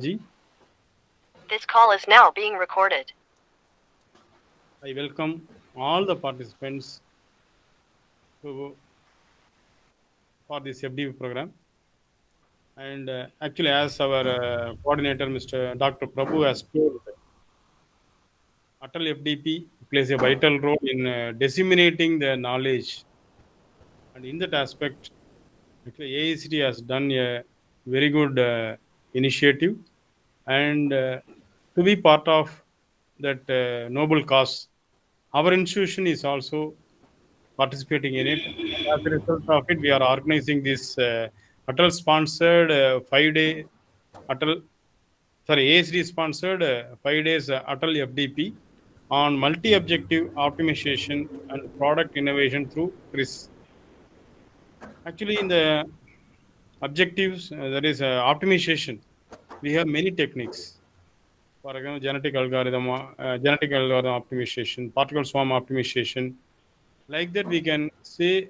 Ji, This call is now being recorded. I welcome all the participants to, for this FDP program. And actually, as our coordinator, Mr. Dr. Prabhu, has told, Atal FDP plays a vital role in disseminating the knowledge. And in that aspect, actually, AICT has done a very good initiative. And to be part of that noble cause, our institution is also participating in it. As a result of it, we are organizing this Atal sponsored 5 day Atal, sorry, ASD sponsored 5 days Atal FDP on multi objective optimization and product innovation through TRIS. Actually, in the objectives, that is optimization, we have many techniques. For example, genetic algorithm optimization, particle swarm optimization. Like that, we can say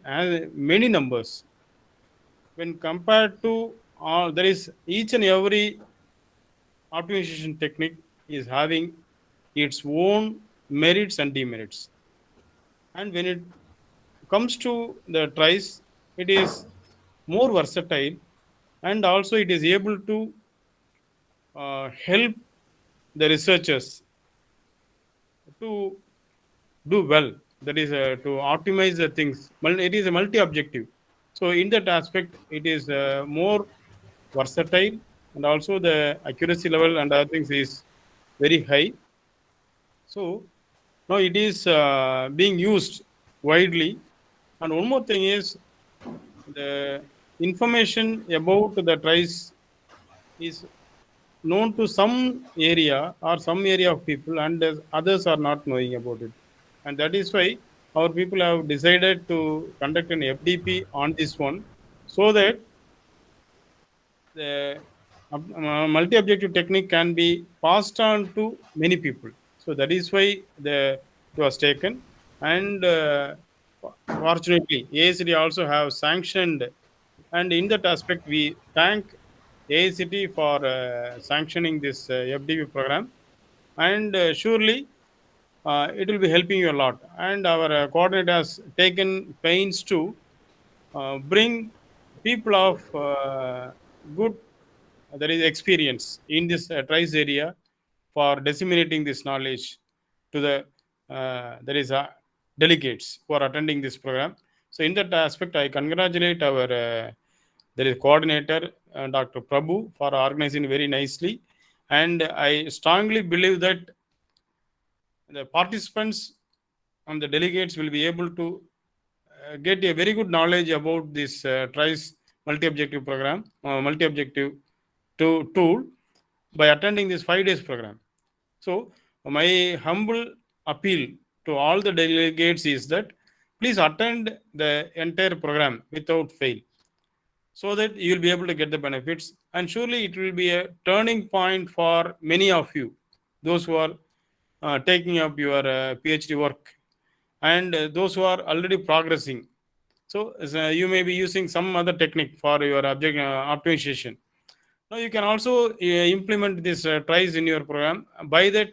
many numbers when compared to all. There is each and every optimization technique is having its own merits and demerits. And when it comes to the tries, it is more versatile, and also it is able to help the researchers to do well. That is to optimize the things. It is a multi-objective. So in that aspect, it is more versatile, and also the accuracy level and other things is very high. So now it is being used widely. And one more thing is the information about the tries is known to some area or some area of people, and others are not knowing about it. And that is why our people have decided to conduct an FDP on this one, so that the multi-objective technique can be passed on to many people. So that is why it was taken. And fortunately, AICTE also have sanctioned, and in that aspect, we thank AICTE for sanctioning this FDP program. And surely it will be helping you a lot. And our coordinator has taken pains to bring people of good, there is experience in this trice area for disseminating this knowledge to the there is delegates who are attending this program. So in that aspect, I congratulate our there is coordinator Dr. Prabhu for organizing very nicely. And I strongly believe that the participants and the delegates will be able to get a very good knowledge about this TRICE multi-objective program, multi-objective tool by attending this 5 days program. So my humble appeal to all the delegates is that please attend the entire program without fail, so that you will be able to get the benefits. And surely it will be a turning point for many of you, those who are taking up your PhD work, and those who are already progressing. So you may be using some other technique for your object optimization. Now you can also implement this tries in your program. By that,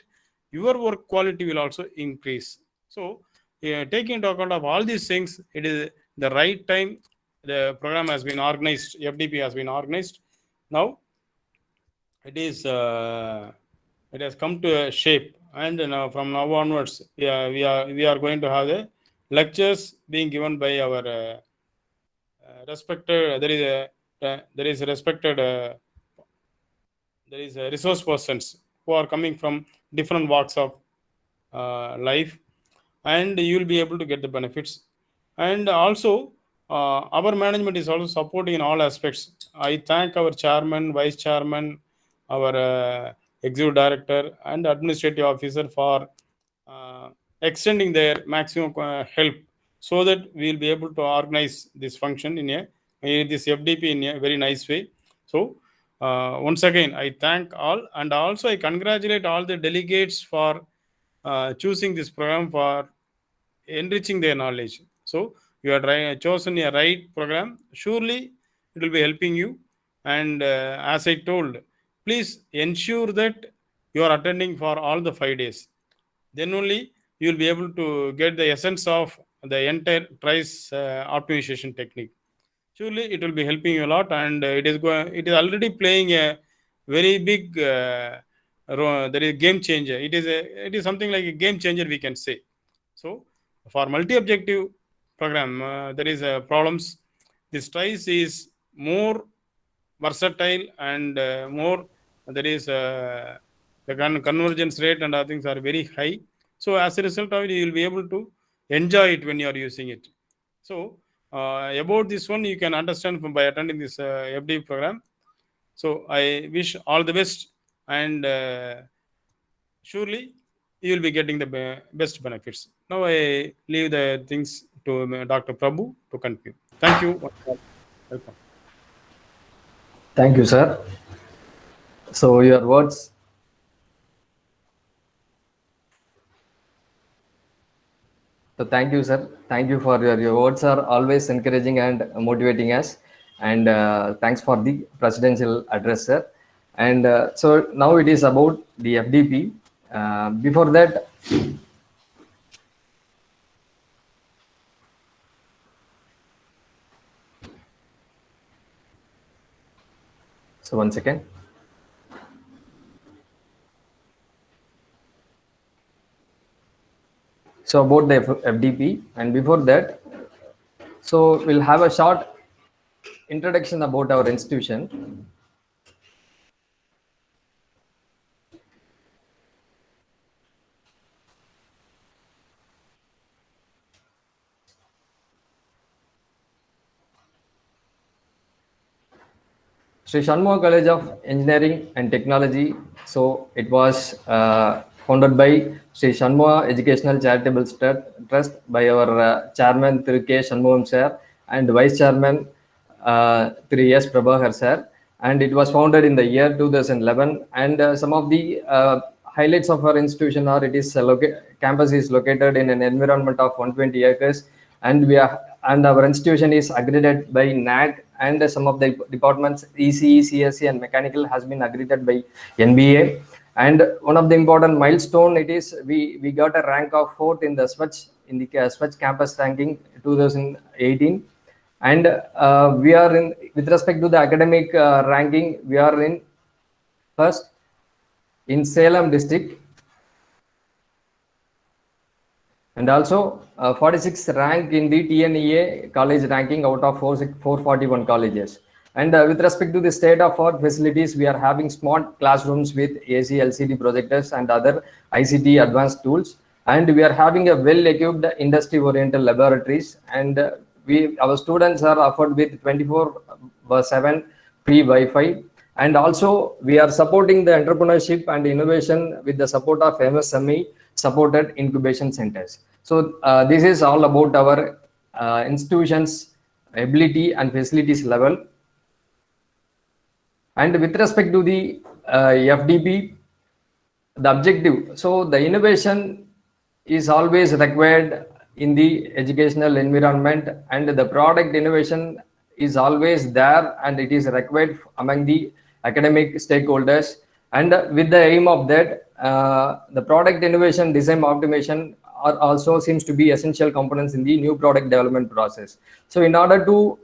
your work quality will also increase. So taking into account of all these things, it is the right time. The program has been organized. FDP has been organized. Now it is it has come to a shape, and now from now onwards, we are going to have the lectures being given by our respected. There is a respected. There is resource persons who are coming from different walks of life, and you will be able to get the benefits. And also our management is also supporting in all aspects. I thank our chairman, vice chairman, our executive director and administrative officer for uh, extending their maximum help, so that we will be able to organize this function in a this FDP in a very nice way. So once again, I thank all, and also I congratulate all the delegates for choosing this program for enriching their knowledge. So you are chosen a right program. Surely it will be helping you. And as I told, please ensure that you are attending for all the 5 days. Then only you will be able to get the essence of the entire TRICE optimization technique. Surely it will be helping you a lot, and it is already playing a very big that is game changer. It is something like a game changer, we can say. So for multi-objective program, there is problems. This TRICE is more versatile and more, there is the convergence rate and other things are very high. So as a result of it, you will be able to enjoy it when you are using it. So about this one, you can understand by attending this FD program. So I wish all the best, and surely you will be getting the best benefits. Now I leave the things to Dr. Prabhu to continue. Thank you. Welcome. Thank you, sir. So your words. So thank you, sir. Thank you for your words are always encouraging and motivating us. And thanks for the presidential address, sir. And so now it is about the FDP. Before that, so 1 second. So about the FDP, and before that, so we'll have a short introduction about our institution. Sri Shanmugha College of Engineering and Technology. So it was founded by Sri Shanmugha Educational Charitable Trust by our chairman Thiru K. Shanmugam sir and vice chairman Thiru S. Prabhakar sir. And it was founded in the year 2011. And some of the highlights of our institution are: it is campus is located in an environment of 120 acres, and our institution is accredited by NAC, and some of the departments ECE, CSE, and mechanical has been accredited by NBA. And one of the important milestone, it is we got a rank of 4th in the Swachh campus ranking 2018. And we are in, with respect to the academic ranking, we are in first in Salem district, and also 46th rank in the TNEA college ranking out of 441 colleges. And with respect to the state-of-art facilities, we are having smart classrooms with AC, LCD projectors and other ICT advanced tools. And we are having a well-equipped industry-oriented laboratories. And our students are offered with 24/7 free Wi-Fi. And also we are supporting the entrepreneurship and innovation with the support of MSME supported incubation centers. So this is all about our institution's ability and facilities level. And with respect to the FDP, the objective, so the innovation is always required in the educational environment, and the product innovation is always there, and it is required among the academic stakeholders. And with the aim of that, the product innovation, design optimization are also seems to be essential components in the new product development process. So in order to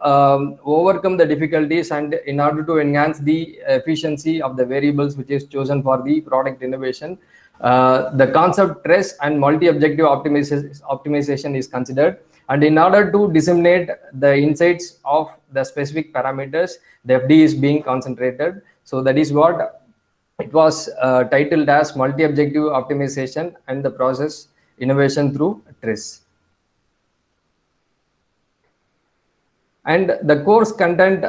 overcome the difficulties and in order to enhance the efficiency of the variables which is chosen for the product innovation, the concept TRICE and multi-objective optimization is considered. And in order to disseminate the insights of the specific parameters, the FD is being concentrated. So that is what it was titled as multi-objective optimization and the process innovation through TRICE. And the course content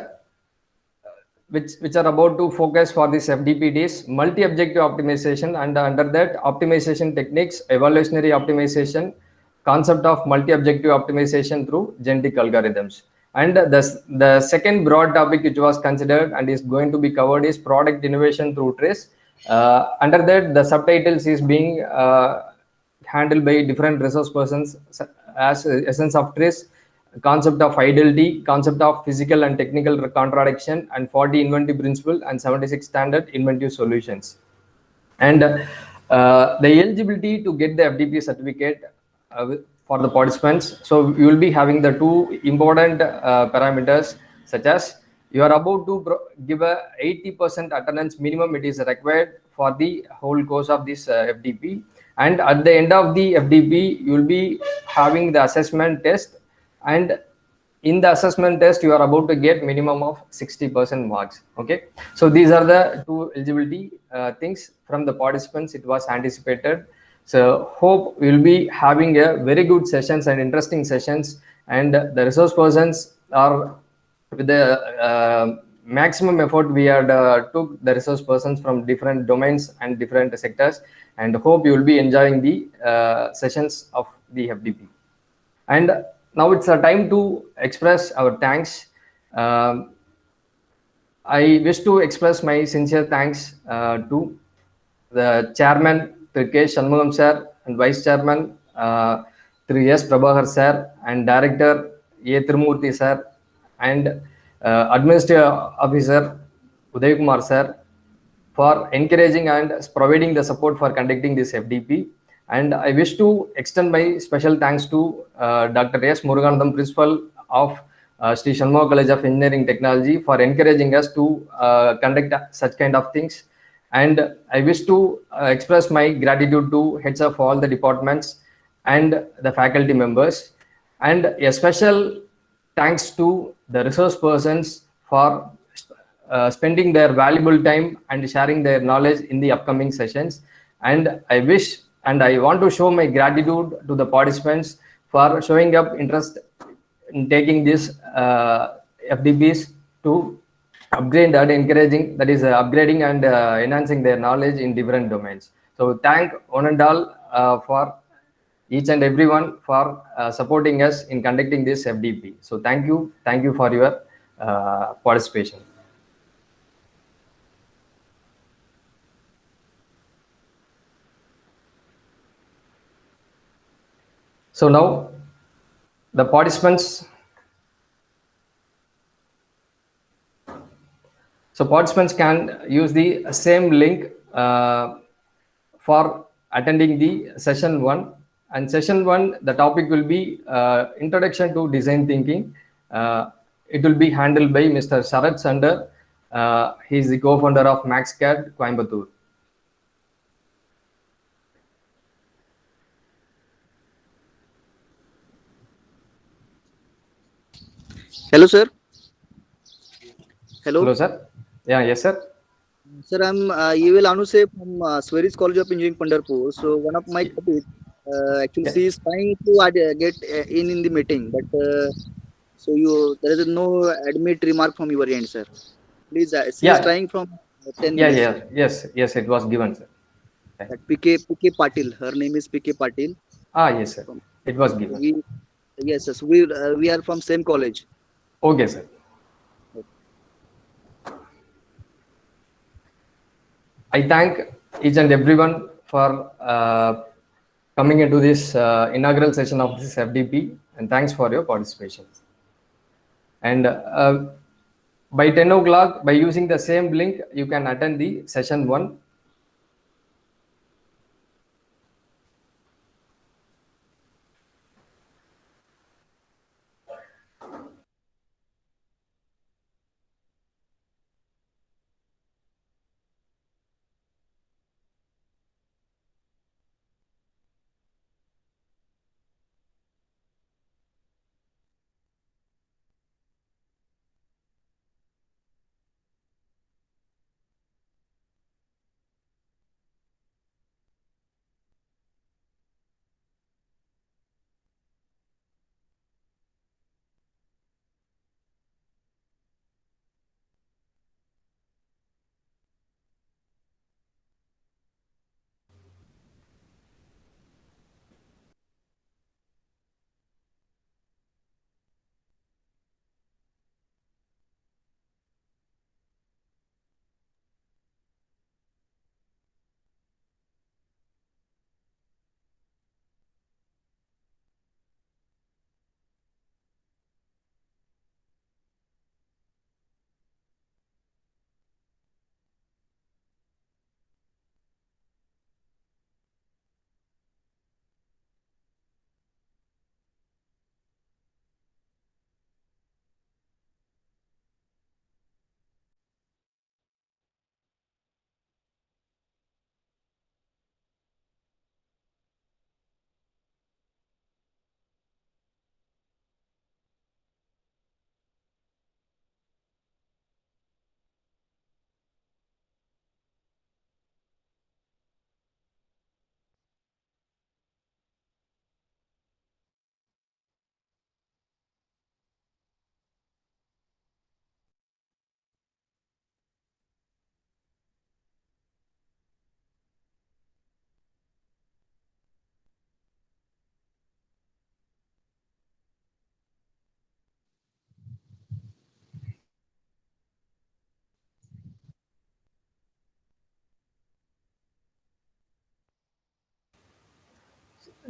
which are about to focus for this FDP is multi-objective optimization, and under that optimization techniques, evolutionary optimization, concept of multi-objective optimization through genetic algorithms. And the second broad topic which was considered and is going to be covered is product innovation through TRICE. Under that, the subtitles is being handled by different resource persons as essence of TRICE, concept of fidelity, concept of physical and technical contradiction, and 40 inventive principle and 76 standard inventive solutions. And the eligibility to get the FDP certificate for the participants. So you will be having the two important parameters, such as you are about to give a 80% attendance minimum. It is required for the whole course of this FDP. And at the end of the FDP, you will be having the assessment test, and in the assessment test you are about to get minimum of 60% marks. Okay, so these are the two eligibility things from the participants. It was anticipated. So hope we will be having a very good sessions and interesting sessions, and the resource persons are with the maximum effort. We had took the resource persons from different domains and different sectors, and hope you will be enjoying the sessions of the FDP. And now it's a time to express our thanks. I wish to express my sincere thanks to the chairman, K. Shanmugam sir, and vice chairman, S. Prabhakar sir, and director, A. Tirumurthy sir, and administrative officer, Uday Kumar sir, for encouraging and providing the support for conducting this FDP. And I wish to extend my special thanks to Dr. S. Muruganandam, principal of Sri Shanmugha College of Engineering Technology, for encouraging us to conduct such kind of things. And I wish to express my gratitude to heads of all the departments and the faculty members, and a special thanks to the resource persons for spending their valuable time and sharing their knowledge in the upcoming sessions. And I wish and I want to show my gratitude to the participants for showing up interest in taking these FDPs to upgrade and encouraging, that is upgrading and enhancing their knowledge in different domains. So thank one and all for each and everyone for supporting us in conducting this FDP. So thank you for your participation. So now the participants can use the same link for attending the session 1. And session 1, the topic will be introduction to design thinking. It will be handled by Mr. Sharat Sander. He is the co-founder of MaxCAD Coimbatore. Hello, sir. Hello. Hello, sir. Yeah, yes, sir. Sir, I'm Evel Anuse from Sweris College of Engineering, Pandharpur. So one of my colleagues, actually, she is trying to get in the meeting, but so there is no admit remark from your end, sir. Please, she is trying from 10 minutes. Yes, it was given, sir. That PK Patil, her name is PK Patil. Yes, sir. It was given. Yes, we are from same college. Okay, sir. I thank each and everyone for coming into this inaugural session of this FDP, and thanks for your participation. And by 10 o'clock, by using the same link, you can attend the session 1.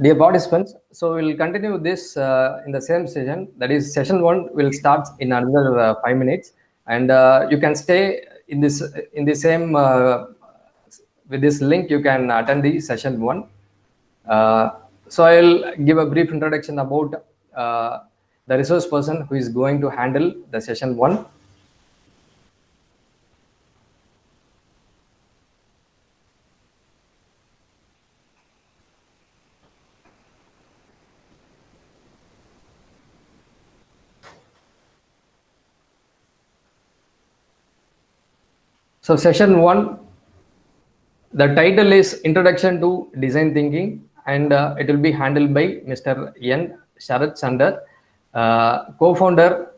Dear participants, so we'll continue this in the same session. That is, session one will start in another 5 minutes, and you can stay in the same with this link. You can attend the session one. So I'll give a brief introduction about the resource person who is going to handle the session one. So session one, the title is Introduction to Design Thinking, and it will be handled by Mr. N. Sharat Sander, co-founder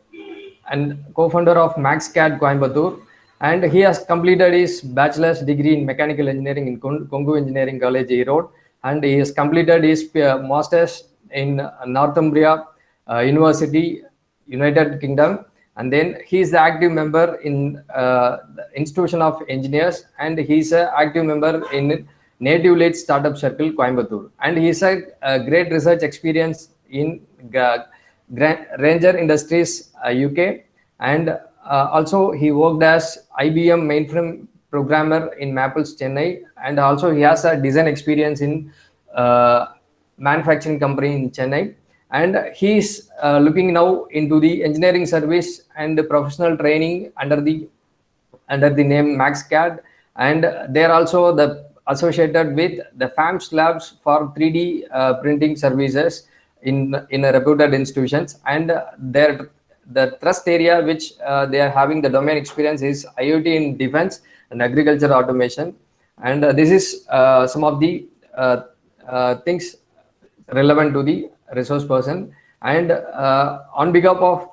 of MaxCAD Coimbatore, and he has completed his bachelor's degree in mechanical engineering in Kongu Engineering College, Erode, and he has completed his master's in Northumbria University, United Kingdom, and then he is the active member in the Institution of Engineers, and he is an active member in Native Late Startup Circle, Coimbatore, and he has a great research experience in Ranger Industries, UK, and also he worked as IBM mainframe programmer in Maples, Chennai, and also he has a design experience in manufacturing company in Chennai, and he is looking now into the engineering service and professional training under the name MaxCAD, and they're also the associated with the FAMS labs for 3D printing services in a reputed institutions, and the thrust area which they are having the domain experience is IoT in defense and agriculture automation, and this is some of the things relevant to the resource person. And on behalf of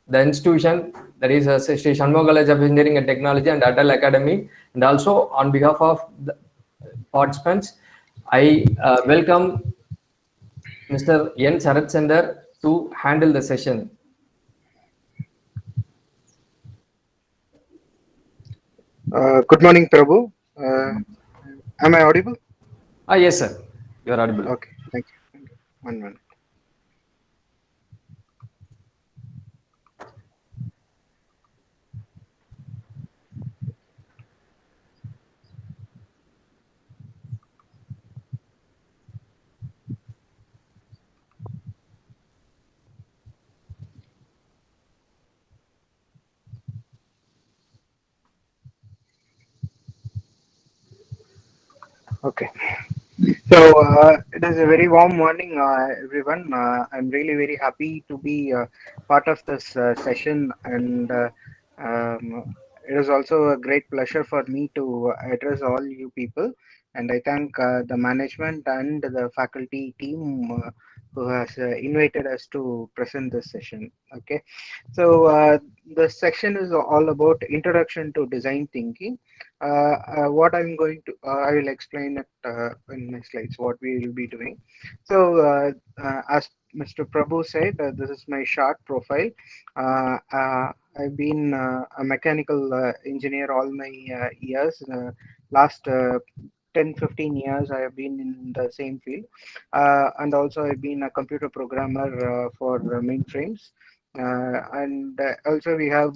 the institution, that is Sri Shanmugha College of Engineering and Technology and Atal Academy, and also on behalf of the participants, I welcome Mr. N. Sharat Sander to handle the session. Good morning, Prabhu. Am I audible? Yes, sir. You are audible. Okay, thank you. 1 minute. Okay. So it is a very warm morning, everyone. I'm really very happy to be part of this session, and it is also a great pleasure for me to address all you people. And I thank the management and the faculty team who has invited us to present this session. Okay, so the section is all about introduction to design thinking. What I'm going to, I will explain it in my slides, what we will be doing. So, as Mr. Prabhu said, this is my short profile. I've been a mechanical engineer all my years. Last 10-15 years, I have been in the same field. And also, I've been a computer programmer for mainframes. And also, we have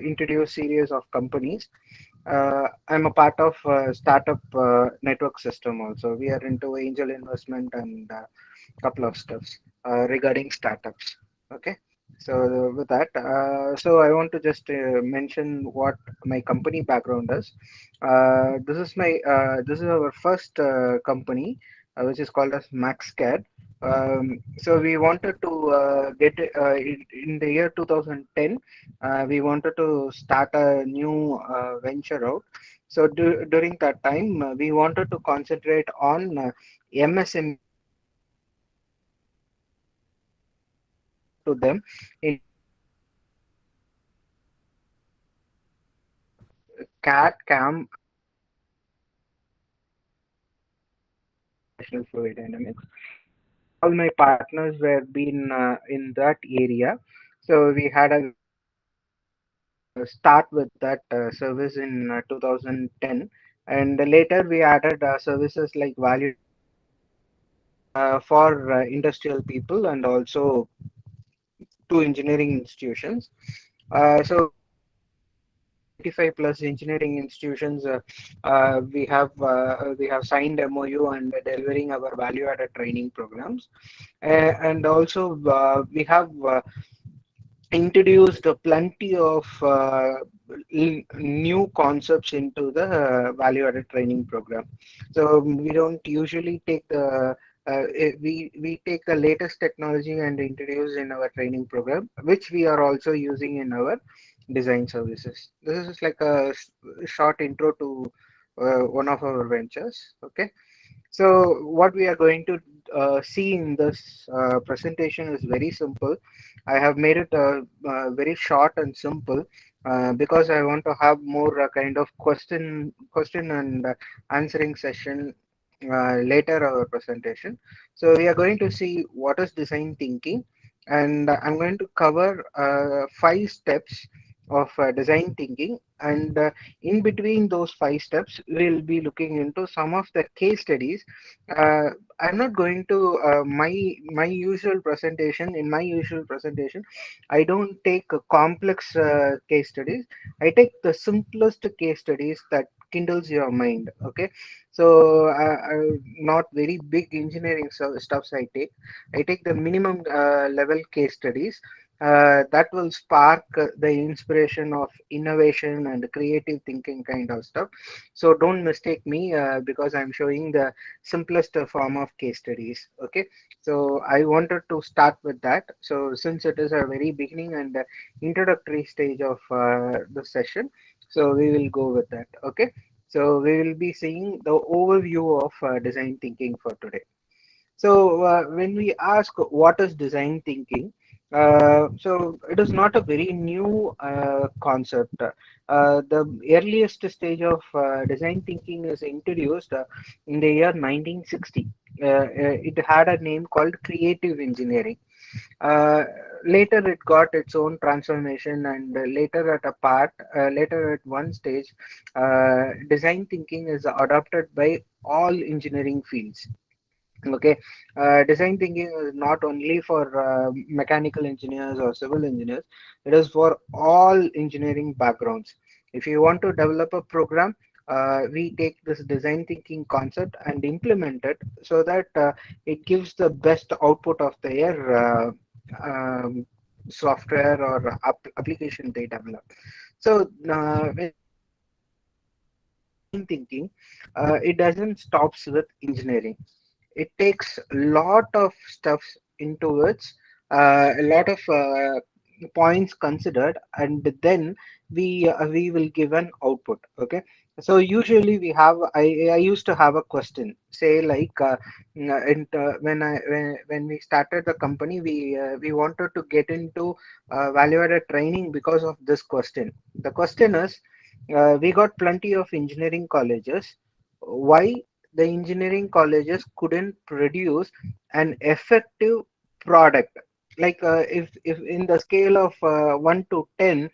introduced series of companies. I'm a part of startup network system also. We are into angel investment and couple of stuffs regarding startups. Okay. So with that, so I want to just mention what my company background is. This is our first company, which is called as MaxCAD. So we wanted to get in the year 2010. We wanted to start a new venture out. So during that time, we wanted to concentrate on MSME to them in CAD, CAM, National Fluid Dynamics. All my partners were been in that area, so we had a start with that service in 2010, and later we added services like value for industrial people and also to engineering institutions. So 85 plus engineering institutions, we have signed MOU and delivering our value-added training programs, and also we have introduced plenty of new concepts into the value-added training program. So we don't usually take the we take the latest technology and introduce in our training program, which we are also using in our design services. This is like a short intro to one of our ventures. Okay. So what we are going to see in this presentation is very simple. I have made it very short and simple because I want to have more kind of question and answering session later our presentation. So we are going to see what is design thinking, and I'm going to cover 5 steps of design thinking, and in between those 5 steps we'll be looking into some of the case studies. uh, I'm not going to my usual presentation. In my usual presentation, I don't take a complex case studies. I take the simplest case studies that kindles your mind. Okay. So not very big engineering stuffs. I take the minimum level case studies that will spark the inspiration of innovation and creative thinking kind of stuff. So don't mistake me because I'm showing the simplest form of case studies. Okay. So I wanted to start with that. So since it is a very beginning and introductory stage of the session, so we will go with that. Okay. So we will be seeing the overview of design thinking for today. So when we ask what is design thinking, so it is not a very new concept. The earliest stage of design thinking is introduced in the year 1960. It had a name called creative engineering. Uh, Later, it got its own transformation, and later at one stage, design thinking is adopted by all engineering fields. Okay. Design thinking is not only for mechanical engineers or civil engineers, it is for all engineering backgrounds. If you want to develop a program, we take this design thinking concept and implement it so that it gives the best output of their um, software or application they develop. So when thinking, it doesn't stops with engineering. It takes a lot of stuff into it, a lot of points considered, and then we will give an output. Okay. So usually I used to have a question, say like when we started the company, we wanted to get into value added training because of this question. The question is, we got plenty of engineering colleges. Why the engineering colleges couldn't produce an effective product? Like if in the scale of 1 to 10,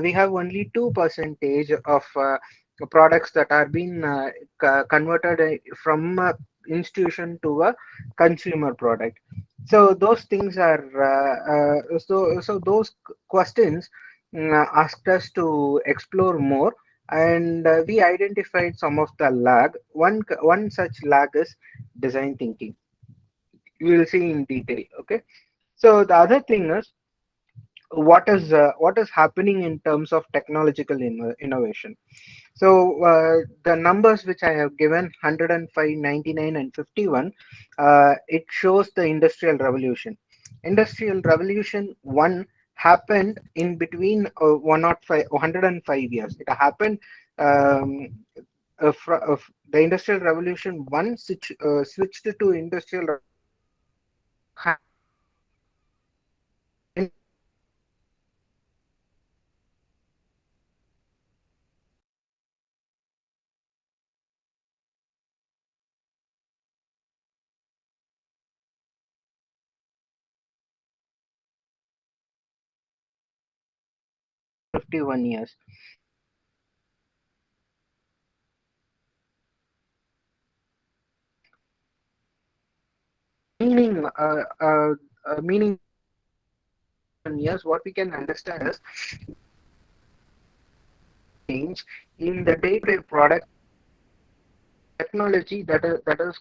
we have only 2% of products that are being converted from a institution to a consumer product. So those things are so those questions asked us to explore more, and we identified some of the lag. One such lag is design thinking. We will see in detail. Okay. So the other thing is what is happening in terms of technological innovation. So the numbers which I have given, 105, 99, and 51, it shows the industrial revolution. Industrial revolution 1 happened in between 105 years. It happened um, the industrial revolution 1 switched to industrial 51 years. meaning years, what we can understand is change in the day-to-day product technology that is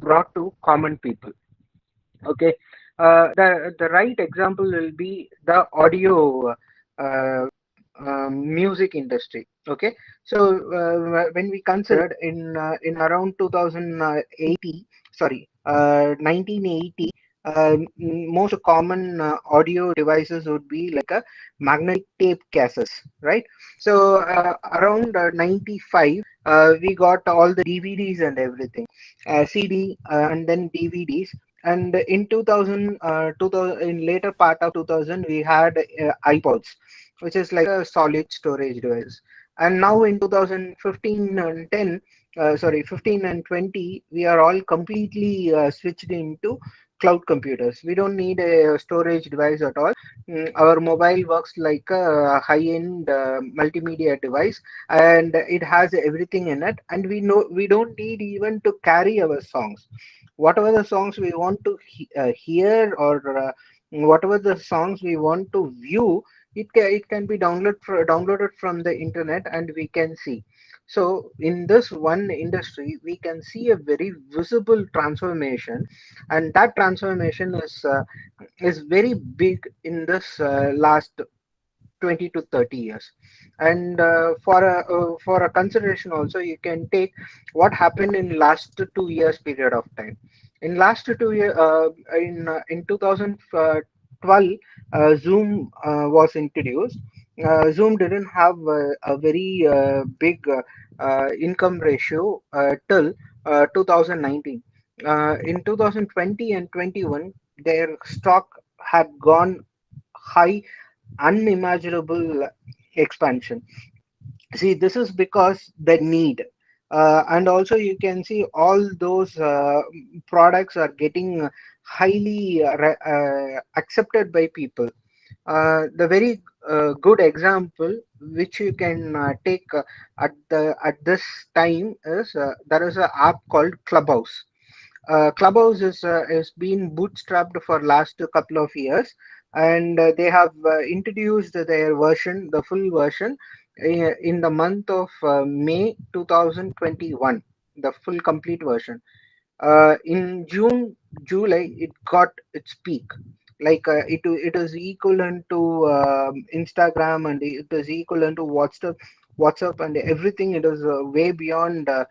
brought to common people. Okay, the right example will be the audio uh, music industry. Okay, so when we considered in around 2080, sorry, 1980, most common audio devices would be like a magnetic tape cases, right? So around 95, we got all the DVDs and everything, CD and then DVDs. And in 2000, in later part of 2000, we had iPods, which is like a solid storage device. And now in 2015 and 10, sorry, 15 and 20, we are all completely switched into cloud computers. We don't need a storage device at all. Our mobile works like a high-end multimedia device, and it has everything in it. And we don't need even to carry our songs. Whatever the songs we want to hear, or whatever the songs we want to view, it can be downloaded from the internet, and we can see. So in this one industry, we can see a very visible transformation, and that transformation is very big in this last 20 to 30 years. And for a consideration also, you can take what happened in last 2 years period of time. In last 2 year, in 2012, Zoom was introduced. Zoom didn't have a very big income ratio till 2019. In 2020 and 21, their stock had gone high, unimaginable expansion. See, this is because the need, and also you can see all those products are getting highly accepted by people. The very good example which you can take at this time is there is an app called Clubhouse. Clubhouse is been bootstrapped for last couple of years, and they have introduced their version, the full version, in the month of May 2021, the full complete version. In June, July, it got its peak. Like it is equivalent to Instagram, and it is equivalent to WhatsApp, and everything. It is way beyond uh,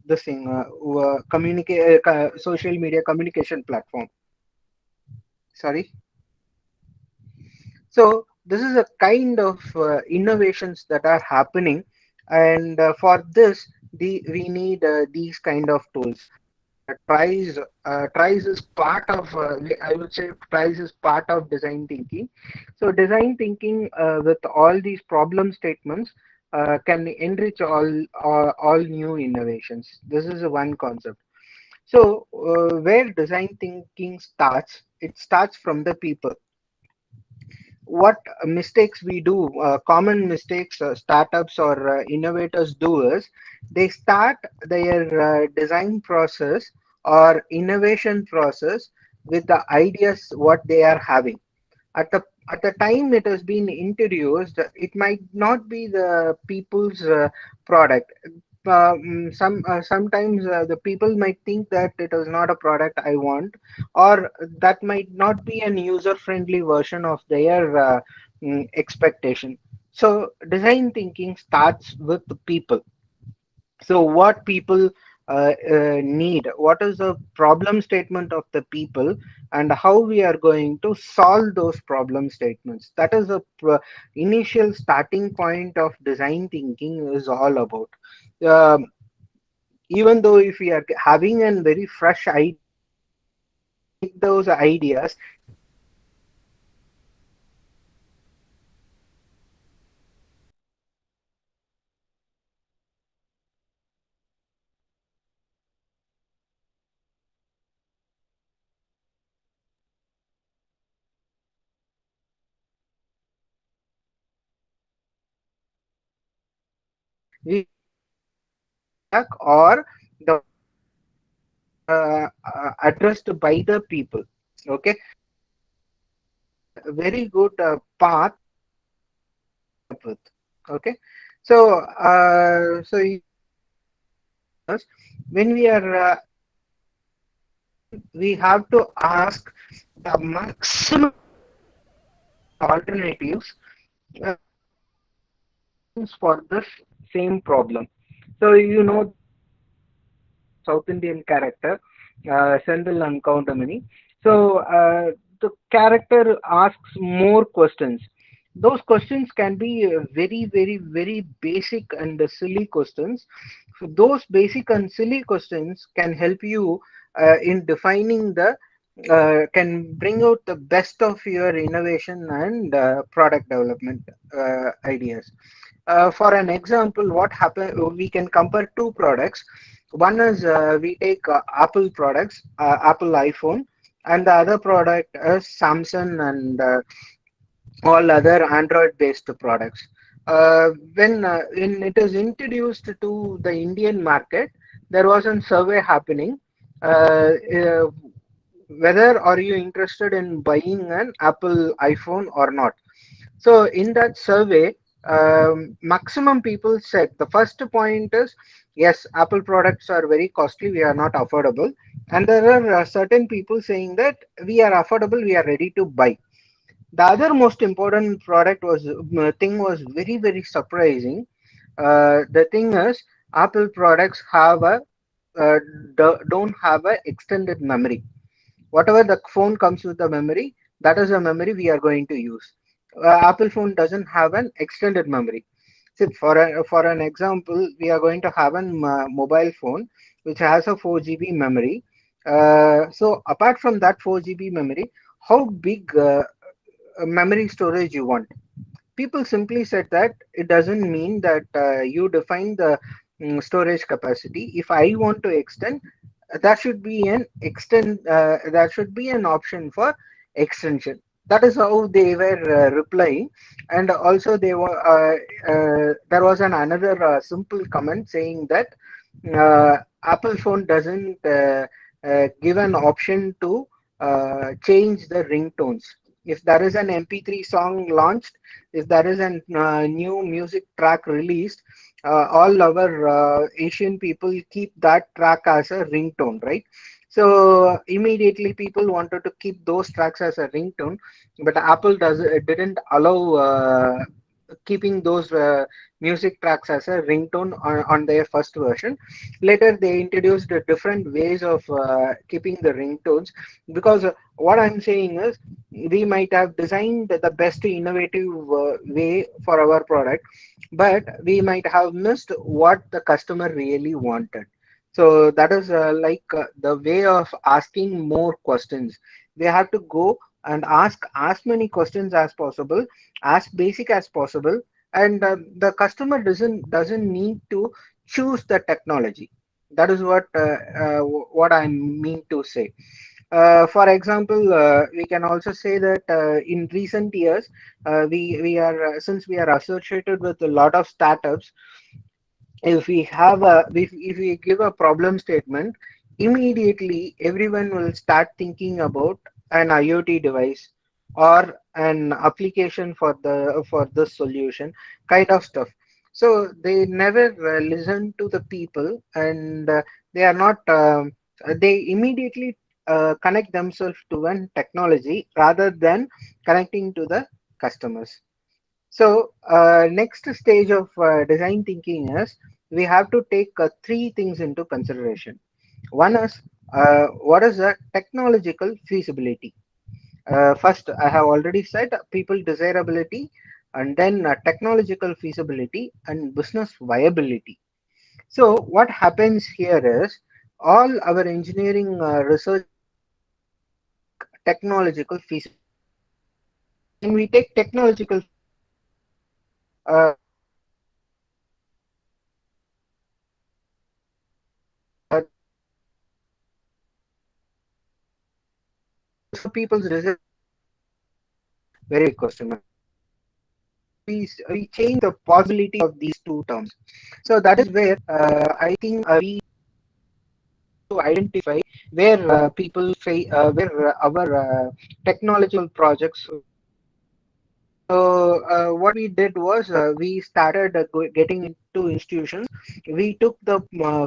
this thing, communicate social media communication platform. Sorry. So this is a kind of innovations that are happening, and for this, we need these kind of tools. Trice is part of, I would say, Trice is part of design thinking. So design thinking with all these problem statements can enrich all new innovations. This is one concept. So where design thinking starts, it starts from the people. What mistakes we do, common mistakes startups or innovators do is they start their design process or innovation process with the ideas what they are having. At the time it has been introduced, it might not be the people's product. Sometimes the people might think that it is not a product I want, or that might not be an user friendly version of their expectation. So design thinking starts with the people. So what people need, what is the problem statement of the people, and how we are going to solve those problem statements. That is the initial starting point of design thinking is all about. Um, Even though if we are having a very fresh idea, those ideas, we or the addressed by the people. Okay, very good path with. Okay, so when we have to ask the maximum alternatives uh, for this same problem. So South Indian character, Senthil and Kauntamani. So the character asks more questions. Those questions can be very, very, very basic and silly questions. So those basic and silly questions can help you in defining can bring out the best of your innovation and product development ideas. For an example, what happen? We can compare two products. One is we take Apple products, Apple iPhone, and the other product is Samsung and all other Android-based products. When it is introduced to the Indian market, there was a survey happening. Whether are you interested in buying an Apple iPhone or not? So in that survey, maximum people said the first point is yes, Apple products are very costly, we are not affordable, and there are certain people saying that we are affordable, we are ready to buy. The other most important product was thing was very very surprising. The thing is, Apple products have a uh, don't have a extended memory. Whatever the phone comes with the memory, that is the memory we are going to use. Apple phone doesn't have an extended memory. So for an example, we are going to have a mobile phone which has a 4 GB memory. So apart from that 4 GB memory, how big memory storage you want? People simply said that it doesn't mean that you define the storage capacity. If I want to extend, that should be an option for extension. That is how they were replying. And also there was another simple comment saying that Apple phone doesn't give an option to change the ringtones. If there is an MP3 song launched, if there is a new music track released, all our Asian people keep that track as a ringtone, right? So immediately people wanted to keep those tracks as a ringtone, but Apple didn't allow keeping those music tracks as a ringtone on their first version. Later they introduced different ways of keeping the ringtones, because what I'm saying is we might have designed the best innovative way for our product, but we might have missed what the customer really wanted. So that is the way of asking more questions. We have to go and ask as many questions as possible, as basic as possible, and the customer doesn't need to choose the technology. That is what I mean to say. For example, we can also say that in recent years, we are since we are associated with a lot of startups. If we give a problem statement, immediately everyone will start thinking about an IoT device or an application for the solution kind of stuff. So they never listen to the people, and they are not they immediately connect themselves to one technology rather than connecting to the customers. So next stage of design thinking is we have to take three things into consideration. One is what is the technological feasibility. First, I have already said people desirability, and then technological feasibility and business viability. So what happens here is all our engineering research technological feasibility. When we take technological uh, uh, for people's result, very big question mark. We change the possibility of these two terms. So that is where I think we to identify where where our technological projects. So what we did was we started getting into institutions. We took the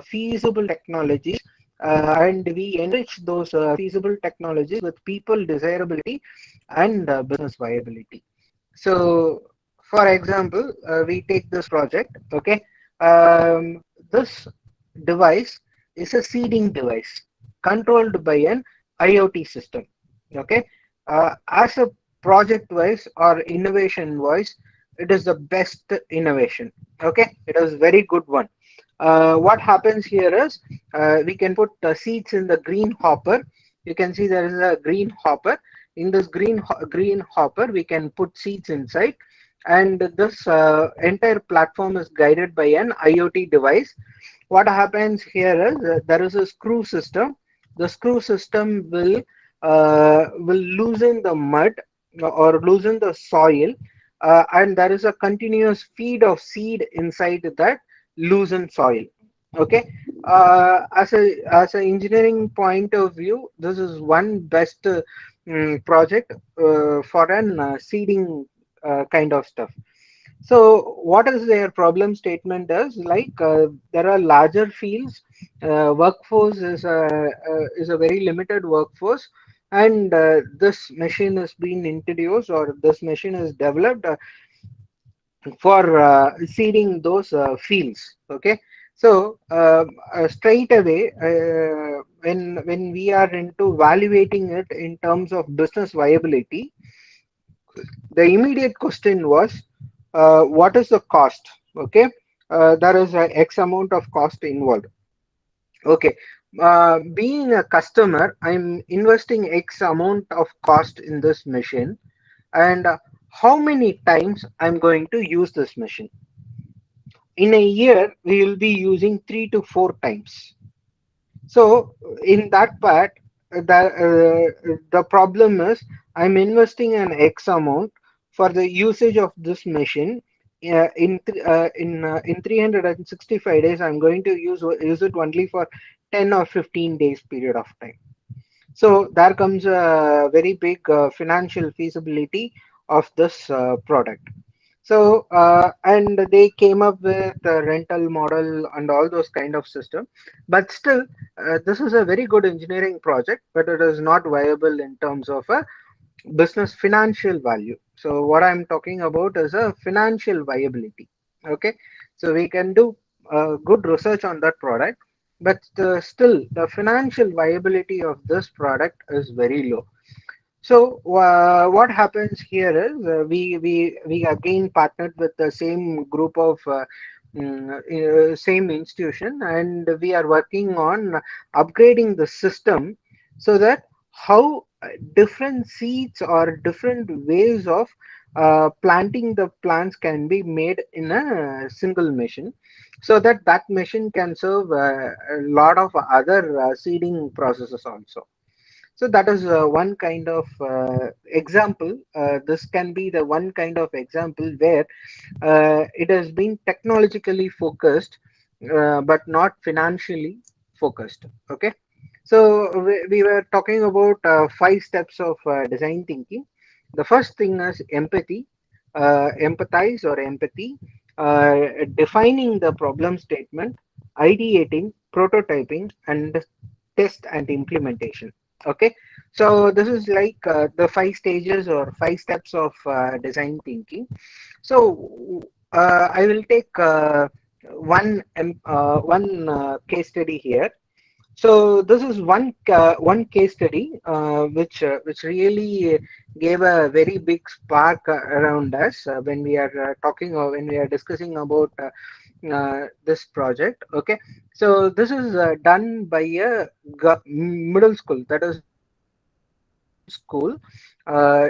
feasible technologies and we enriched those feasible technologies with people desirability and business viability. So, for example, we take this project. Okay, this device is a seeding device controlled by an IoT system. Okay, as a project wise or innovation wise, it is the best innovation. Okay, it is very good one. What happens here is we can put seeds in the green hopper. You can see there is a green hopper. In this green hopper, we can put seeds inside, and this entire platform is guided by an IoT device. What happens here is there is a screw system. The screw system will loosen the mud or loosen the soil, and there is a continuous feed of seed inside that loosened soil. Okay, as an engineering point of view, this is one best project for an seeding kind of stuff. So what is their problem statement is like there are larger fields, workforce is a very limited workforce, and this machine is being introduced or this machine is developed for seeding those fields. Okay, so straight away when we are into evaluating it in terms of business viability, the immediate question was what is the cost. Okay, there is a x amount of cost involved. Okay, being a customer, I'm investing x amount of cost in this machine, and how many times I'm going to use this machine. In a year we will be using 3 to 4 times. So in that part, the problem is I'm investing an X amount for the usage of this machine. In 365 days, I'm going to use it only for 10 or 15 days period of time. So there comes a very big financial feasibility of this product. So and they came up with a rental model and all those kind of system, but still this is a very good engineering project, but it is not viable in terms of a business financial value. So what I'm talking about is a financial viability. Okay, so we can do good research on that product, but still the financial viability of this product is very low. So what happens here is we again partnered with the same group of same institution, and we are working on upgrading the system so that how different seeds or different ways of planting the plants can be made in a single machine, so that that machine can serve a lot of other seeding processes also. So that is one kind of example. This can be the one kind of example where it has been technologically focused, but not financially focused. Okay. So we were talking about 5 steps of design thinking. The first thing is empathy, empathize or empathy, defining the problem statement, ideating, prototyping, and test and implementation. Okay, so this is like the 5 stages or 5 steps of design thinking. So I will take one case study here. So this is one case study which really gave a very big spark around us when we are talking or when we are discussing about this project. Okay, so this is done by a middle school, that is school, uh,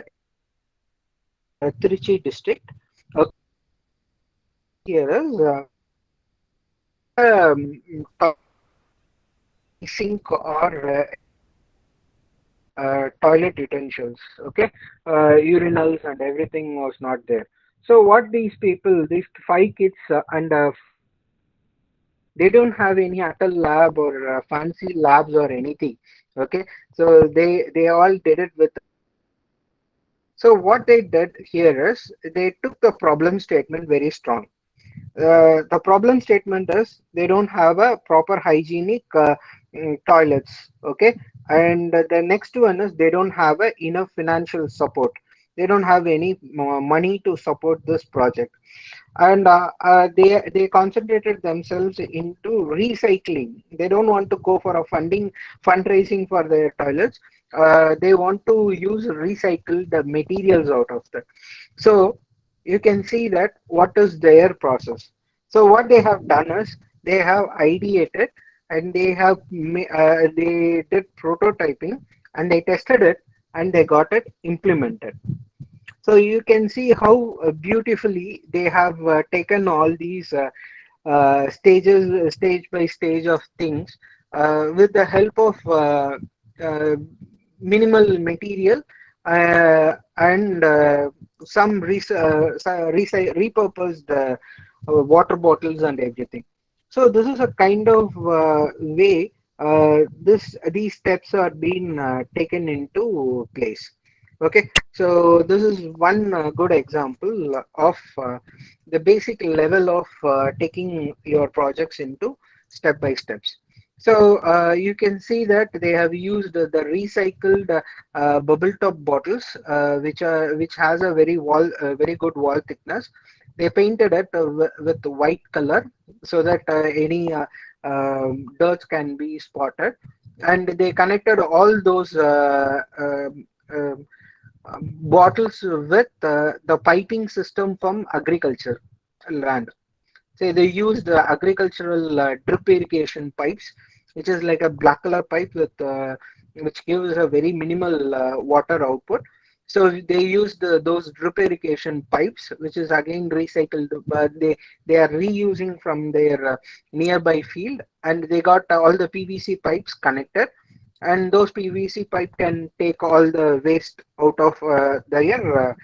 Trichy district. Okay, here is um, sink or toilet utensils. Okay, urinals and everything was not there. So what these people, these 5 kids and They don't have any Atal lab or fancy labs or anything. Okay, so they all did it with. So what they did here is they took the problem statement very strong. The problem statement is they don't have a proper hygienic toilets. Okay, and the next one is they don't have a enough financial support. They don't have any money to support this project, and they concentrated themselves into recycling. They don't want to go for a fundraising for their toilets. They want to use recycle the materials out of that. So you can see that what is their process. So what they have done is they have ideated, and they did prototyping, and they tested it, and they got it implemented. So you can see how beautifully they have taken all these stage by stage of things, with the help of uh, minimal material, and repurposed water bottles and everything. So this is a kind of way these steps are being taken into place. Okay, so this is one good example of the basic level of taking your projects into step by steps. So you can see that they have used the recycled bubble top bottles, which has a very good wall thickness. They painted it with white color so that any dirt can be spotted, and they connected all those bottles with the piping system from agriculture land. Say they used agricultural drip irrigation pipes, which is like a black color pipe with which gives a very minimal water output. So they used those drip irrigation pipes, which is again recycled, but they are reusing from their nearby field, and they got all the PVC pipes connected, and those PVC pipe can take all the waste out of their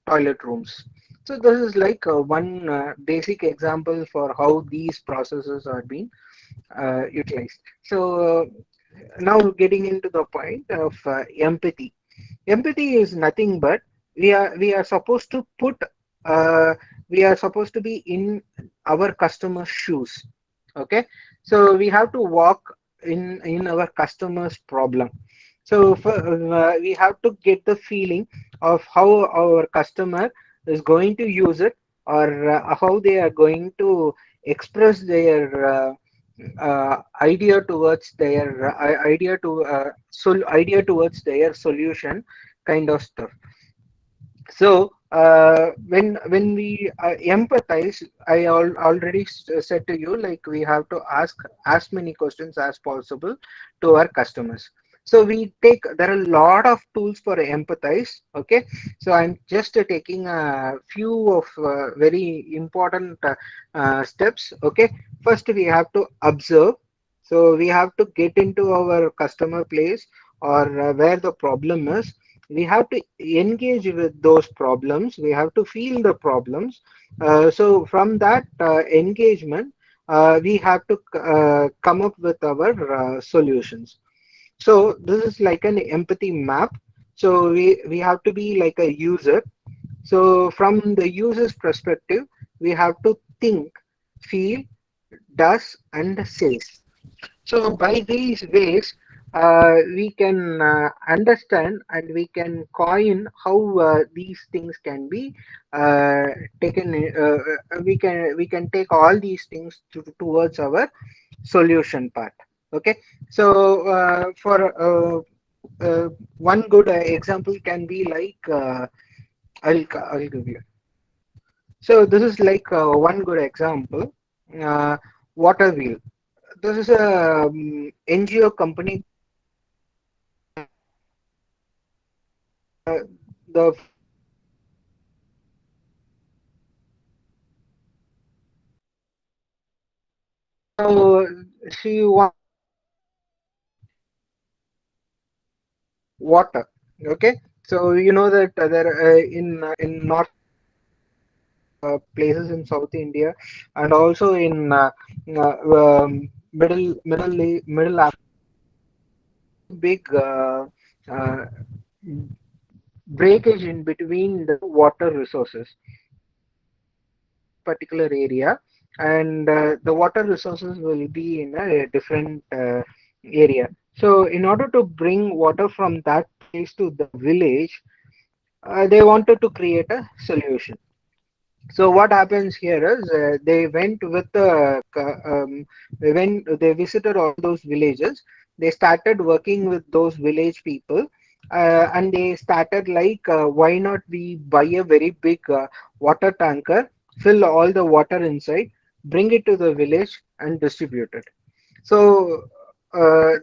toilet rooms. So this is like one basic example for how these processes are being utilized. So now getting into the point of empathy. Empathy is nothing but we are supposed to put uh, we are supposed to be in our customer's shoes. Okay, so we have to walk in our customer's problem. So we have to get the feeling of how our customer is going to use it, or how they are going to express their idea towards their idea towards their solution, kind of stuff. So when we empathize, already said to you, like we have to ask as many questions as possible to our customers. So there are a lot of tools for empathize. Okay, so I'm just taking a few of very important steps. Okay, first we have to observe. So we have to get into our customer place, or where the problem is. We have to engage with those problems. We have to feel the problems. So from that engagement, we have to come up with our solutions. So this is like an empathy map. So we have to be like a user. So from the user's perspective, we have to think, feel, does, and says. So by these ways, we can understand, and we can coin how these things can be uh, taken. We can take all these things towards our solution part. Okay, so for one good example can be like I'll give you. So this is like one good example. Uh, Water wheel. This is a NGO company. The so she wants water. Okay, so you know that there in North places in South India, and also in middle Africa. Big uh, breakage in between the water resources particular area, and the water resources will be in a different area. So in order to bring water from that place to the village, they wanted to create a solution. So what happens here is they went with when they visited all those villages, they started working with those village people, and they started like, why not we buy a very big water tanker, fill all the water inside, bring it to the village and distribute it. So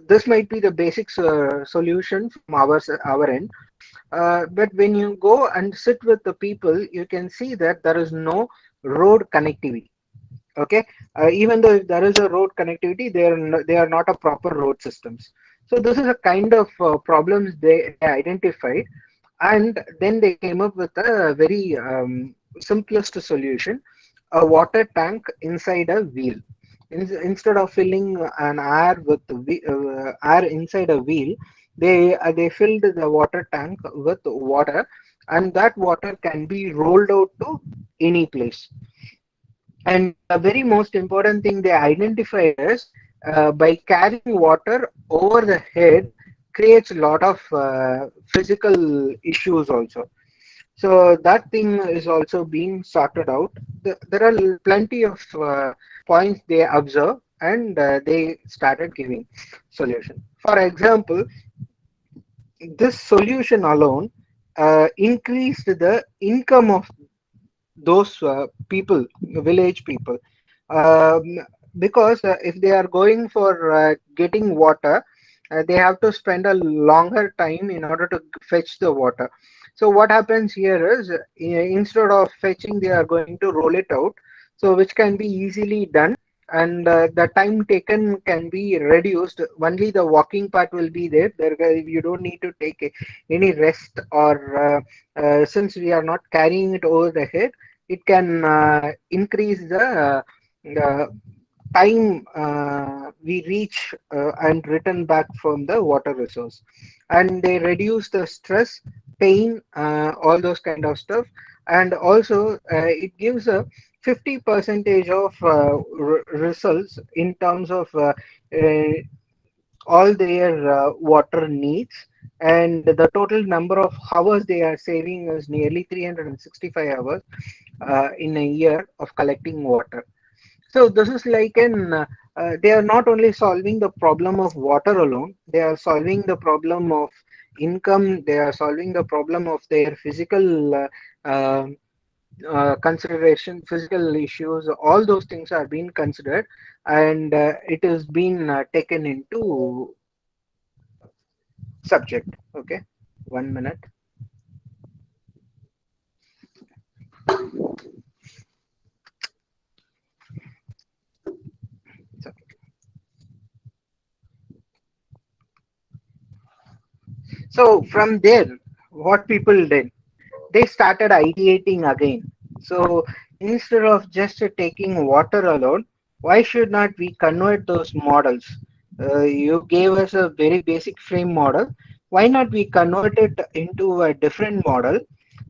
this might be the basic solution from our end. But when you go and sit with the people, you can see that there is no road connectivity. Okay, even though if there is a road connectivity, they are not a proper road systems. So this is a kind of problems they identified, and then they came up with a very simplest solution: a water tank inside a wheel. Instead of filling an air with air inside a wheel, they filled the water tank with water, and that water can be rolled out to any place. And the very most important thing they identified is, by carrying water over the head creates a lot of physical issues also. So that thing is also being sorted out. There are plenty of points they observe, and they started giving solution. For example, this solution alone increased the income of those people, village people, um, because if they are going for getting water, they have to spend a longer time in order to fetch the water. So what happens here is, instead of fetching, they are going to roll it out, so which can be easily done, and the time taken can be reduced. Only the walking part will be there. You don't need to take any rest, or since we are not carrying it over the head, it can increase the time we reach and return back from the water resource, and they reduce the stress, pain, all those kind of stuff. And also it gives a 50 percentage of results in terms of uh, all their water needs, and the total number of hours they are saving is nearly 365 hours in a year of collecting water. So this is like they are not only solving the problem of water alone, they are solving the problem of income, they are solving the problem of their physical consideration, physical issues, all those things are being considered, and it is being taken into subject. Okay, 1 minute. So, so from there, what people did, they started ideating again. So instead of just taking water alone, why should not we convert those models? You gave us a very basic frame model. Why not we convert it into a different model?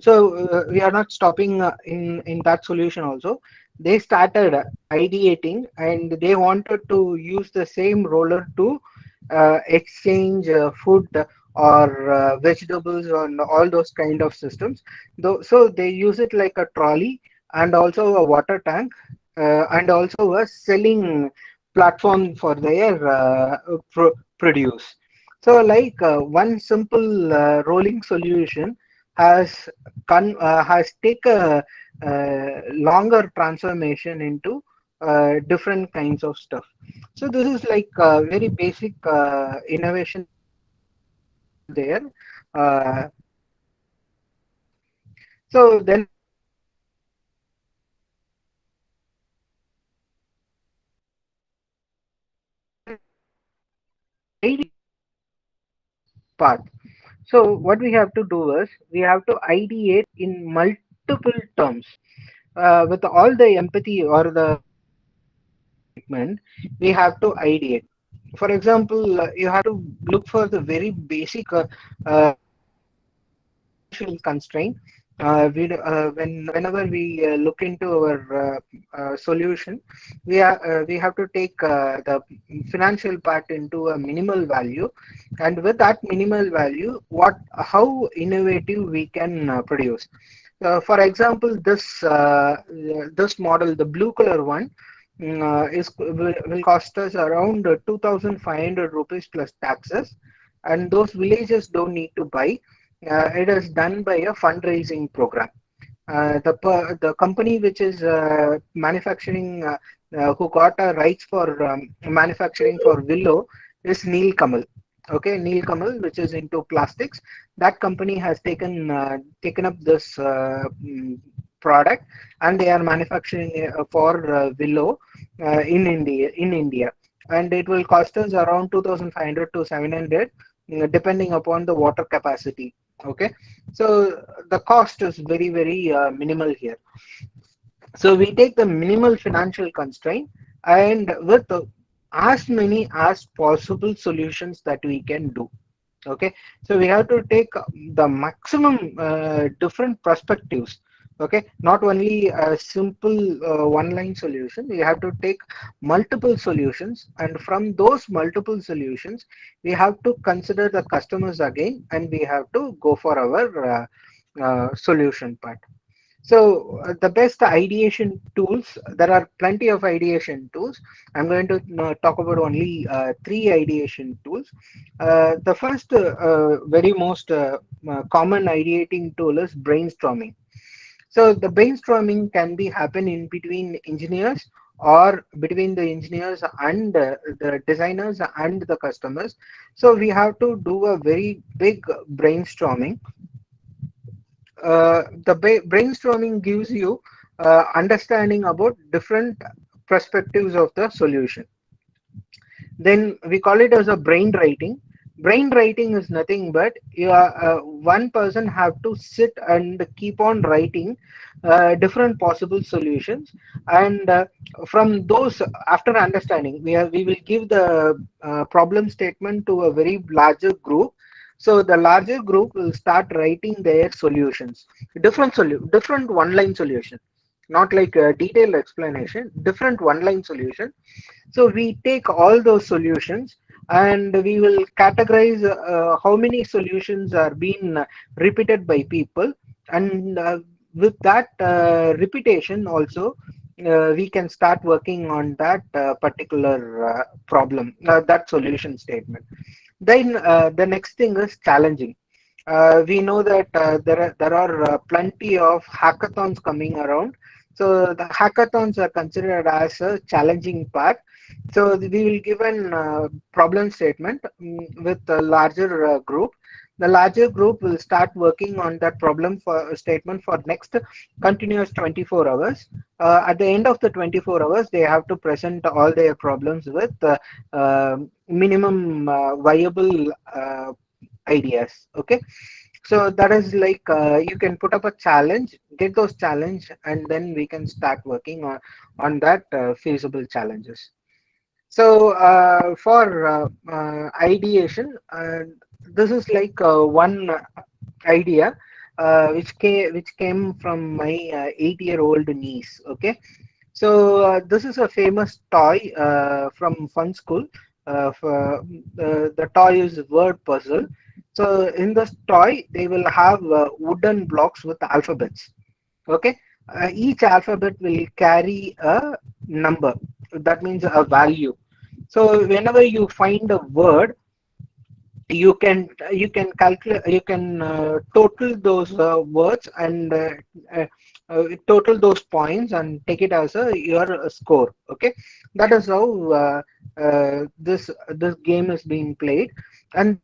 So we are not stopping in that solution also. They started ideating, and they wanted to use the same roller to exchange food or vegetables and all those kind of systems. Though, so they use it like a trolley, and also a water tank, and also a selling platform for their produce. So like one simple rolling solution has has take a longer transformation into different kinds of stuff. So this is like very basic innovation there. Uh, so then path. So what we have to do is we have to ideate in multiple terms. with all the empathy or the treatment, we have to ideate. For example, you have to look for the very basic uh, financial constraint. Whenever we look into our solution, we have to take the financial part into a minimal value, and with that minimal value, how innovative we can produce. For example, this model, the blue color one, will cost us around 2,500 rupees plus taxes, and those villages don't need to buy. It is done by a fundraising program. The company which is manufacturing, who got rights for manufacturing for Willow is Neel Kamal. Okay, Neel Kamal, which is into plastics. That company has taken up this product, and they are manufacturing for Willow in India. And it will cost us around 2,500 to 700, depending upon the water capacity. Okay, so the cost is very minimal here. So we take the minimal financial constraint, and with as many as possible solutions that we can do. Okay, so we have to take the maximum different perspectives. Okay, not only a simple one line solution, we have to take multiple solutions, and from those multiple solutions we have to consider the customers again, and we have to go for our solution part. So the best ideation tools, there are plenty of ideation tools. I'm going to talk about only three ideation tools. The first, very most common ideating tool is brainstorming. So the brainstorming can be happen in between engineers, or between the engineers and the designers and the customers. So we have to do a very big brainstorming. The brainstorming gives you understanding about different perspectives of the solution. Then we call it as a brain writing. Brain writing is nothing but one person have to sit and keep on writing different possible solutions, and from those, after understanding, we will give the problem statement to a very larger group. So the larger group will start writing their solutions, different one line solution, not like a detailed explanation, different one line solution. So we take all those solutions, and we will categorize how many solutions are being repeated by people, and with that repetition also, we can start working on that particular problem, that solution statement. Then the next thing is challenging. We know that there are plenty of hackathons coming around. So the hackathons are considered as a challenging part. So we will give an problem statement with a larger group. The larger group will start working on that problem for statement for next continuous 24 hours. At the end of the 24 hours, they have to present all their problems with minimum viable ideas. Okay, so that is like you can put up a challenge, get those challenge, and then we can start working on that feasible challenges. So for ideation, this is like one idea which came from my 8-year-old niece. Okay, so this is a famous toy from Fun School. The toy is word puzzle. So in this toy, they will have wooden blocks with alphabets. Okay, each alphabet will carry a number. That means a value. So whenever you find a word, you can calculate, you can total those words, and total those points and take it as your score. Okay, that is how this game is being played, and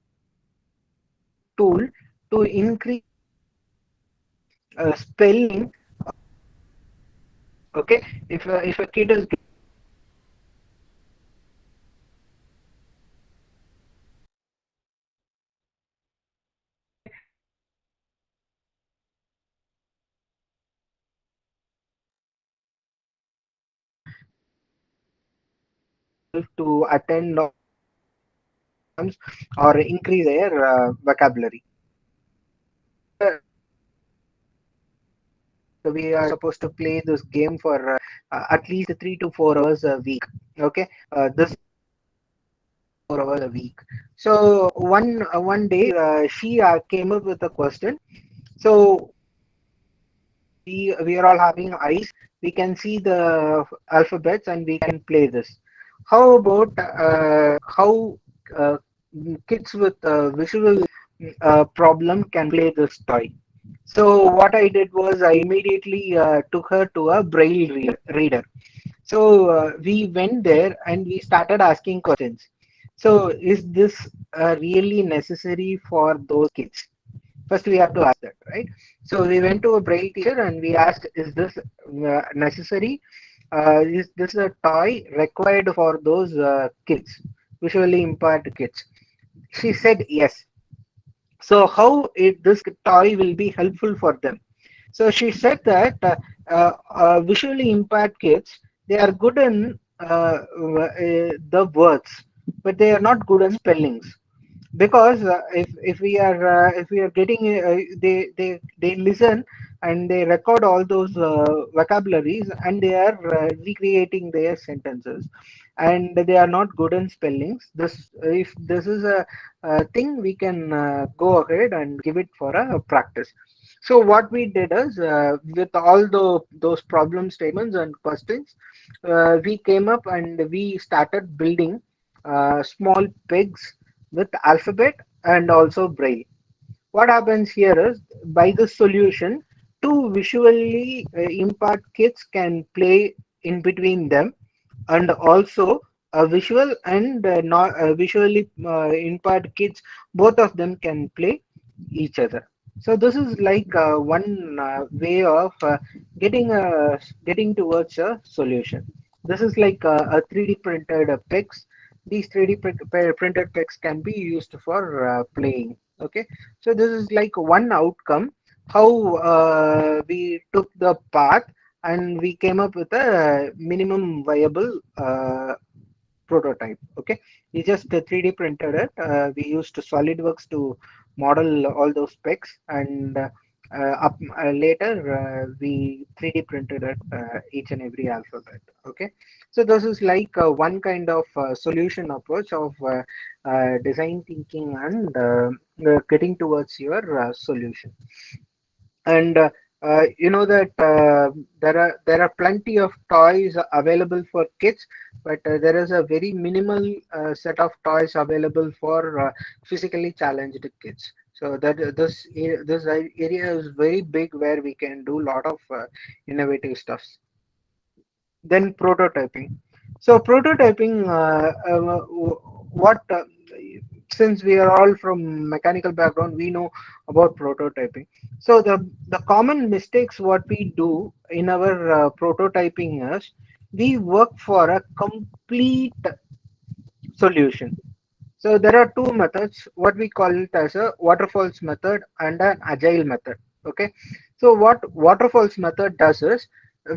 tool to increase spelling. Okay, if a kid is to attend or increase their vocabulary. We are supposed to play this game for at least 3 to 4 hours a week. Okay, this 4 hours a week. So one day she came up with a question. So we are all having eyes. We can see the alphabets and we can play this. How about how uh, kids with visual problem can play this toy? So what I did was I immediately took her to a braille reader. So we went there and we started asking questions. So is this really necessary for those kids? First, we have to ask that, right? So we went to a braille teacher and we asked, is this necessary? Is this a toy required for those kids, visually impaired kids? She said yes. So how this toy will be helpful for them? So she said that visually impaired kids, they are good in the words, but they are not good in spellings. Because if we are getting they listen and they record all those vocabularies and they are recreating their sentences, and they are not good in spellings. This if this is a thing, we can go ahead and give it for a practice. So what we did is with all those problem statements and questions, we came up and we started building small pigs with alphabet and also braille. What happens here is, by this solution, two visually impaired kids can play in between them, and also a visual and not visually impaired kids, both of them can play each other. So this is like one way of getting towards a solution. This is like a 3D printed pics. These 3D printed pics can be used for playing. Okay, so this is like one outcome. How we took the path and we came up with a minimum viable prototype. Okay, we just 3D printed it. We used SolidWorks to model all those specs, and later we 3D printed it, each and every alphabet. Okay, so this is like one kind of solution approach of design thinking and getting towards your solution. And you know that there are plenty of toys available for kids, but there is a very minimal set of toys available for physically challenged kids. So that this area is very big, where we can do a lot of innovative stuffs. Then prototyping. So prototyping, what since we are all from mechanical background, we know about prototyping. So the common mistakes what we do in our prototyping is, we work for a complete solution. So there are two methods, what we call it as a waterfalls method and an agile method. Okay. So what waterfalls method does is,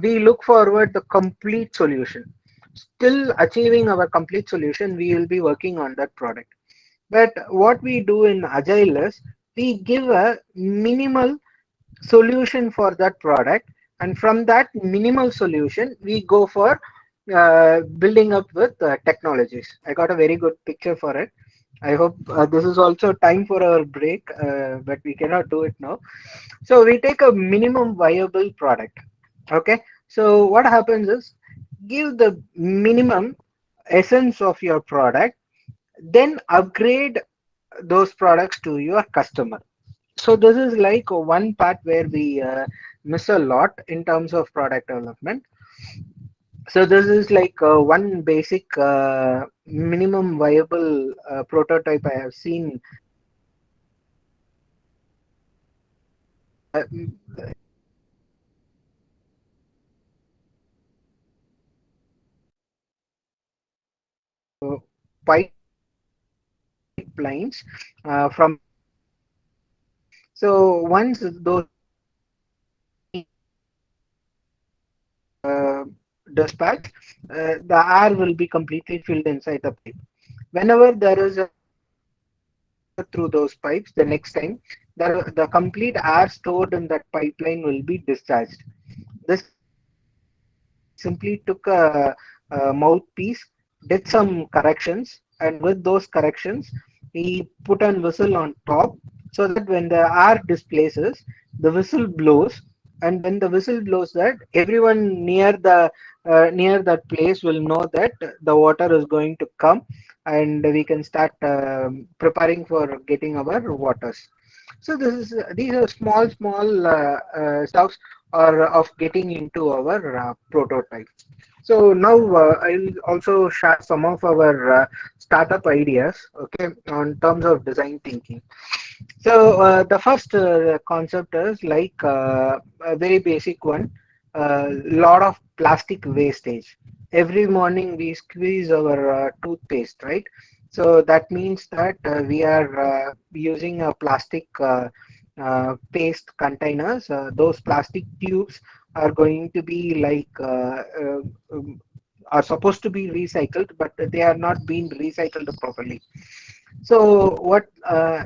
we look forward the complete solution. Still achieving our complete solution, we will be working on that product. But what we do in agile is, we give a minimal solution for that product, and from that minimal solution we go for building up with technologies. I got a very good picture for it. I hope this is also time for our break, but we cannot do it now. So we take a minimum viable product. Okay, so what happens is, give the minimum essence of your product, then upgrade those products to your customer. So this is like one part where we miss a lot in terms of product development. So this is like one basic minimum viable prototype I have seen. Pipelines from. So once those uh, dispatched, the air will be completely filled inside the pipe. Whenever there is a through those pipes, the next time the complete air stored in that pipeline will be discharged. This simply took a mouthpiece, did some corrections, and with those corrections, he put a whistle on top so that when the air displaces, the whistle blows, and when the whistle blows, that everyone near that place will know that the water is going to come, and we can start preparing for getting our waters. So these are small stuffs or of getting into our prototype. So now I'll also share some of our startup ideas, okay, on terms of design thinking. So the first concept is like a very basic one, lot of plastic wastage. Every morning we squeeze our toothpaste, right? So that means that we are using a plastic paste containers. Those plastic tubes are going to be like are supposed to be recycled, but they are not being recycled properly. So, what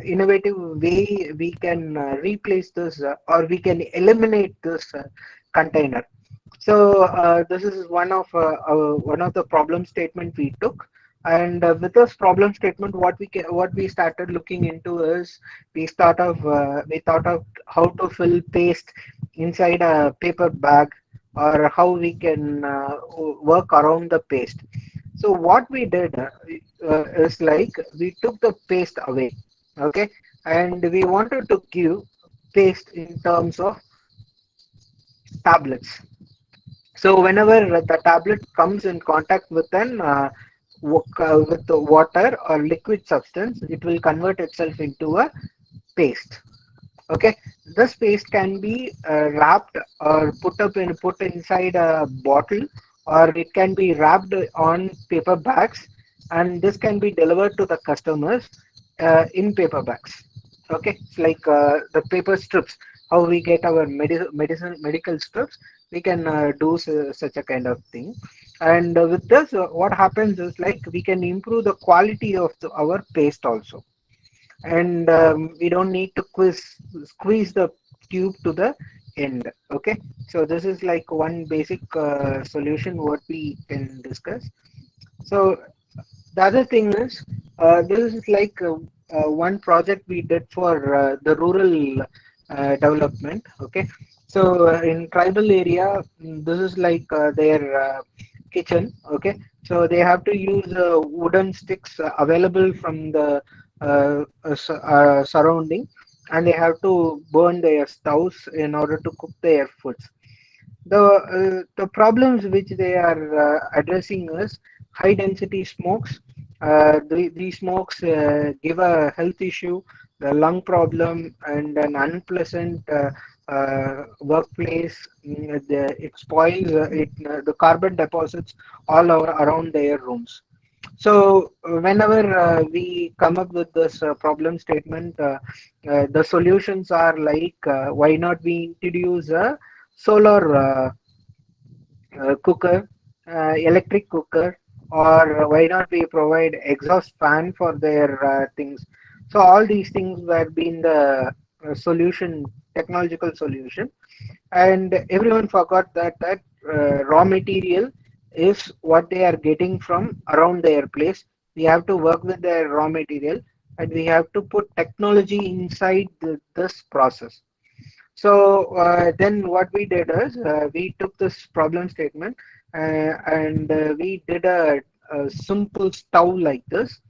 innovative way we can replace this or we can eliminate this container? So, this is one of the problem statement we took. And with this problem statement, what we started looking into is we thought of how to fill paste inside a paper bag, or how we can work around the paste. So what we did is like we took the paste away, okay, and we wanted to give paste in terms of tablets. So whenever the tablet comes in contact with with the water or liquid substance, it will convert itself into a paste. Okay, this paste can be wrapped or put inside a bottle, or it can be wrapped on paper bags, and this can be delivered to the customers in paper bags. Okay, it's like the paper strips. How we get our medical strips, we can do such a kind of thing. And with this, what happens is like we can improve the quality of our paste also, and we don't need to squeeze the tube to the end. Okay, so this is like one basic solution what we can discuss. So the other thing is this is like one project we did for the rural development. Okay, so in tribal area, this is like their kitchen. Okay, so they have to use wooden sticks available from the surrounding, and they have to burn their stoves in order to cook their foods. The problems which they are addressing is high density smokes. These smokes give a health issue, the lung problem, and an unpleasant workplace. It spoils the carbon deposits all around their rooms. So whenever we come up with this problem statement, the solutions are like why not we introduce a solar cooker, electric cooker, or why not we provide exhaust fan for their things. So all these things were being the solution, technological solution, and everyone forgot that raw material is what they are getting from around their place. We have to work with their raw material, and we have to put technology inside this process. So then what we did is we took this problem statement and we did a simple stove like this.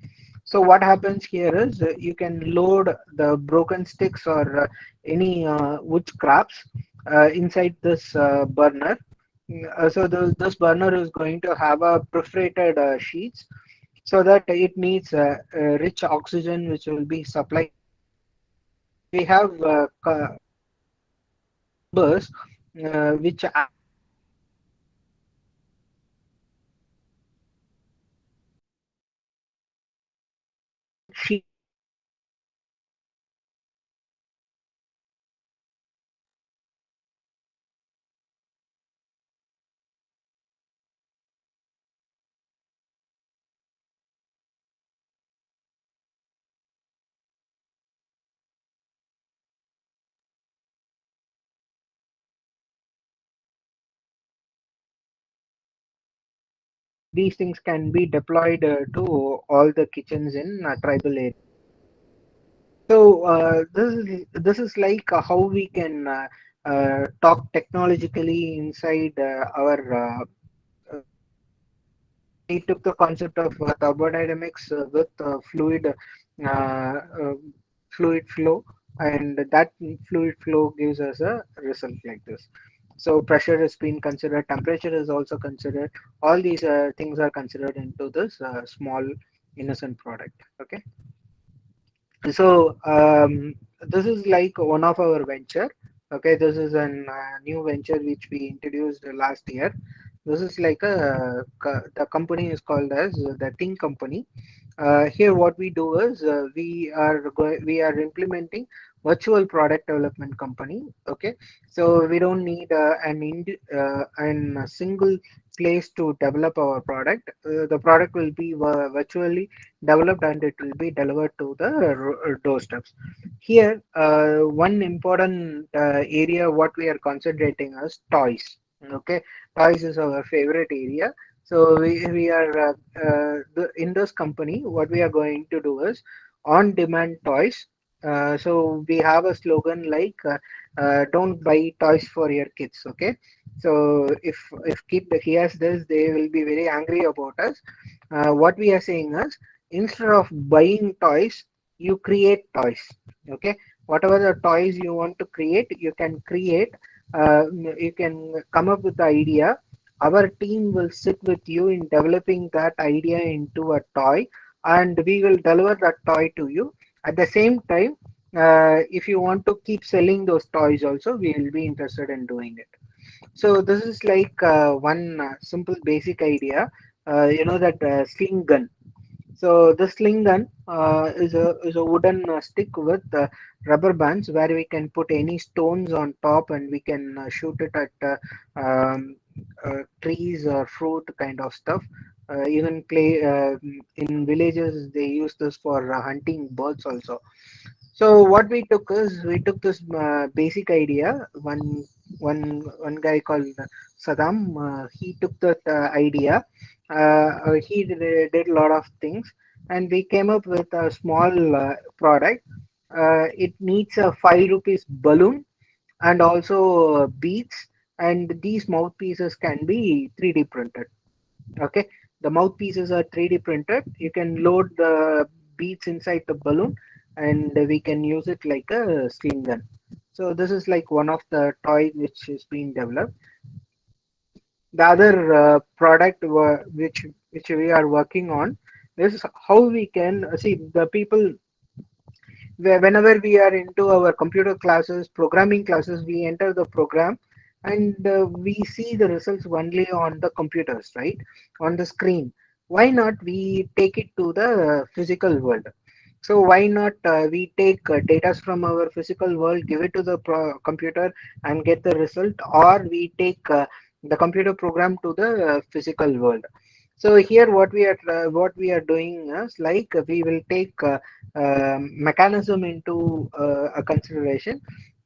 So what happens here is you can load the broken sticks or any wood scraps inside this burner. So this burner is going to have a perforated sheets, so that it needs rich oxygen which will be supplied. We have chambers which she these things can be deployed to all the kitchens in tribal areas. So this is like how we can talk technologically inside our. We took the concept of thermodynamics with uh, fluid flow, and that fluid flow gives us a result like this. So pressure has been considered, temperature is also considered. All these things are considered into this small innocent product. Okay. So this is like one of our venture. Okay, this is a new venture which we introduced last year. This is like the company is called as the Think Company. Here, what we do is we are implementing virtual product development company. Okay, so we don't need an a single place to develop our product. The product will be virtually developed and it will be delivered to the doorsteps. Here, one important area what we are concentrating is toys. Okay, toys is our favorite area. So we are in this company. What we are going to do is on-demand toys. So we have a slogan like "Don't buy toys for your kids." Okay, so if kid hears this, they will be very angry about us. What we are saying is instead of buying toys, you create toys. Okay, whatever the toys you want to create, you can create. You can come up with the idea. Our team will sit with you in developing that idea into a toy, and we will deliver that toy to you. At the same time, if you want to keep selling those toys also, we will be interested in doing it. So this is like one simple basic idea. That sling gun. So the sling gun is a wooden stick with rubber bands where we can put any stones on top and we can shoot it at trees or fruit kind of stuff. Even play in villages they use this for hunting birds also. So what we took is we took this basic idea. One guy called Saddam. He took that idea. He did a lot of things, and we came up with a small product. It needs a 5 rupees balloon and also beads, and these mouthpieces can be 3D printed. Okay, the mouthpieces are 3D printed. You can load the beads inside the balloon and we can use it like a sling gun. So this is like one of the toy which is being developed. The other product which we are working on is how we can see the people whenever we are into our computer classes, programming classes, we enter the program and we see the results only on the computers, right? On the screen. Why not we take it to the physical world? So why not we take data from our physical world, give it to the computer and get the result, or we take the computer program to the physical world. So here what we are doing is like we will take mechanism into a consideration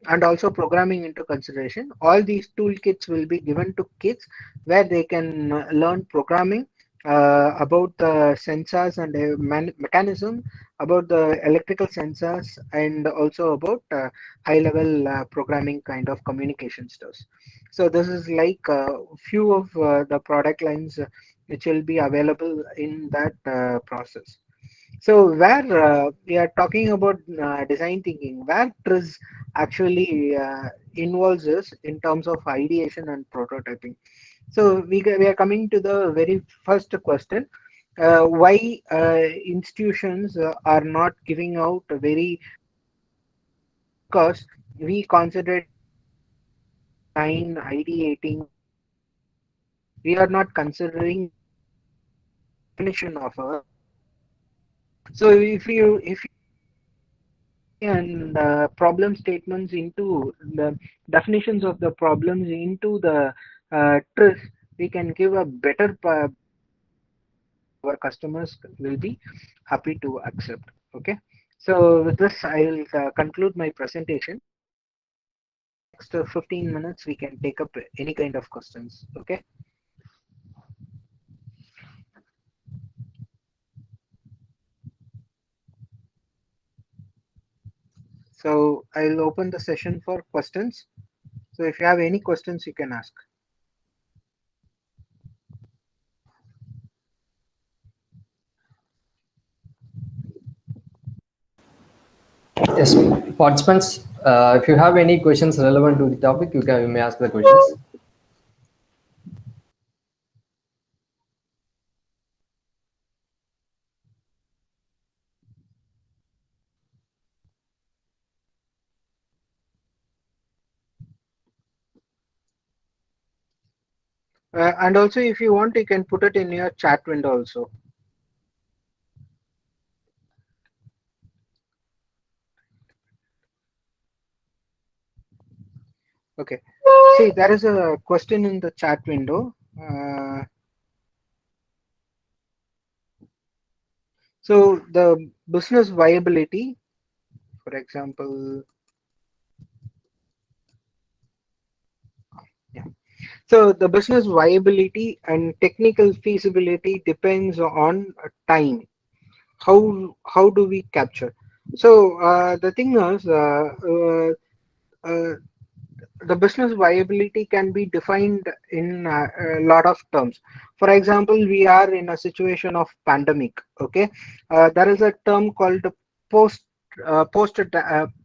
and also programming into consideration. All these toolkits will be given to kids where they can learn programming about the sensors and mechanism, about the electrical sensors, and also about high level programming kind of communication stuff. So this is like few of the product lines which will be available in that process. So where we are talking about design thinking, where TRIZ actually involves us in terms of ideation and prototyping. So we are coming to the very first question. Why institutions are not giving out a very, because we consider design ideating, we are not considering definition of a. So if you and problem statements into the definitions of the problems into the TRIZ, we can give a better our customers will be happy to accept. Okay, so with this I will conclude my presentation. Next 15 minutes we can take up any kind of questions. Okay. So I'll open the session for questions. So if you have any questions, you can ask. Yes, participants, if you have any questions relevant to the topic, you may ask the questions. And also, if you want, you can put it in your chat window also. Okay. See, there is a question in the chat window. So the business viability, for example, yeah. So the business viability and technical feasibility depends on time. How do we capture? So the thing is, uh, the business viability can be defined in a lot of terms. For example, we are in a situation of pandemic. Okay, there is a term called post post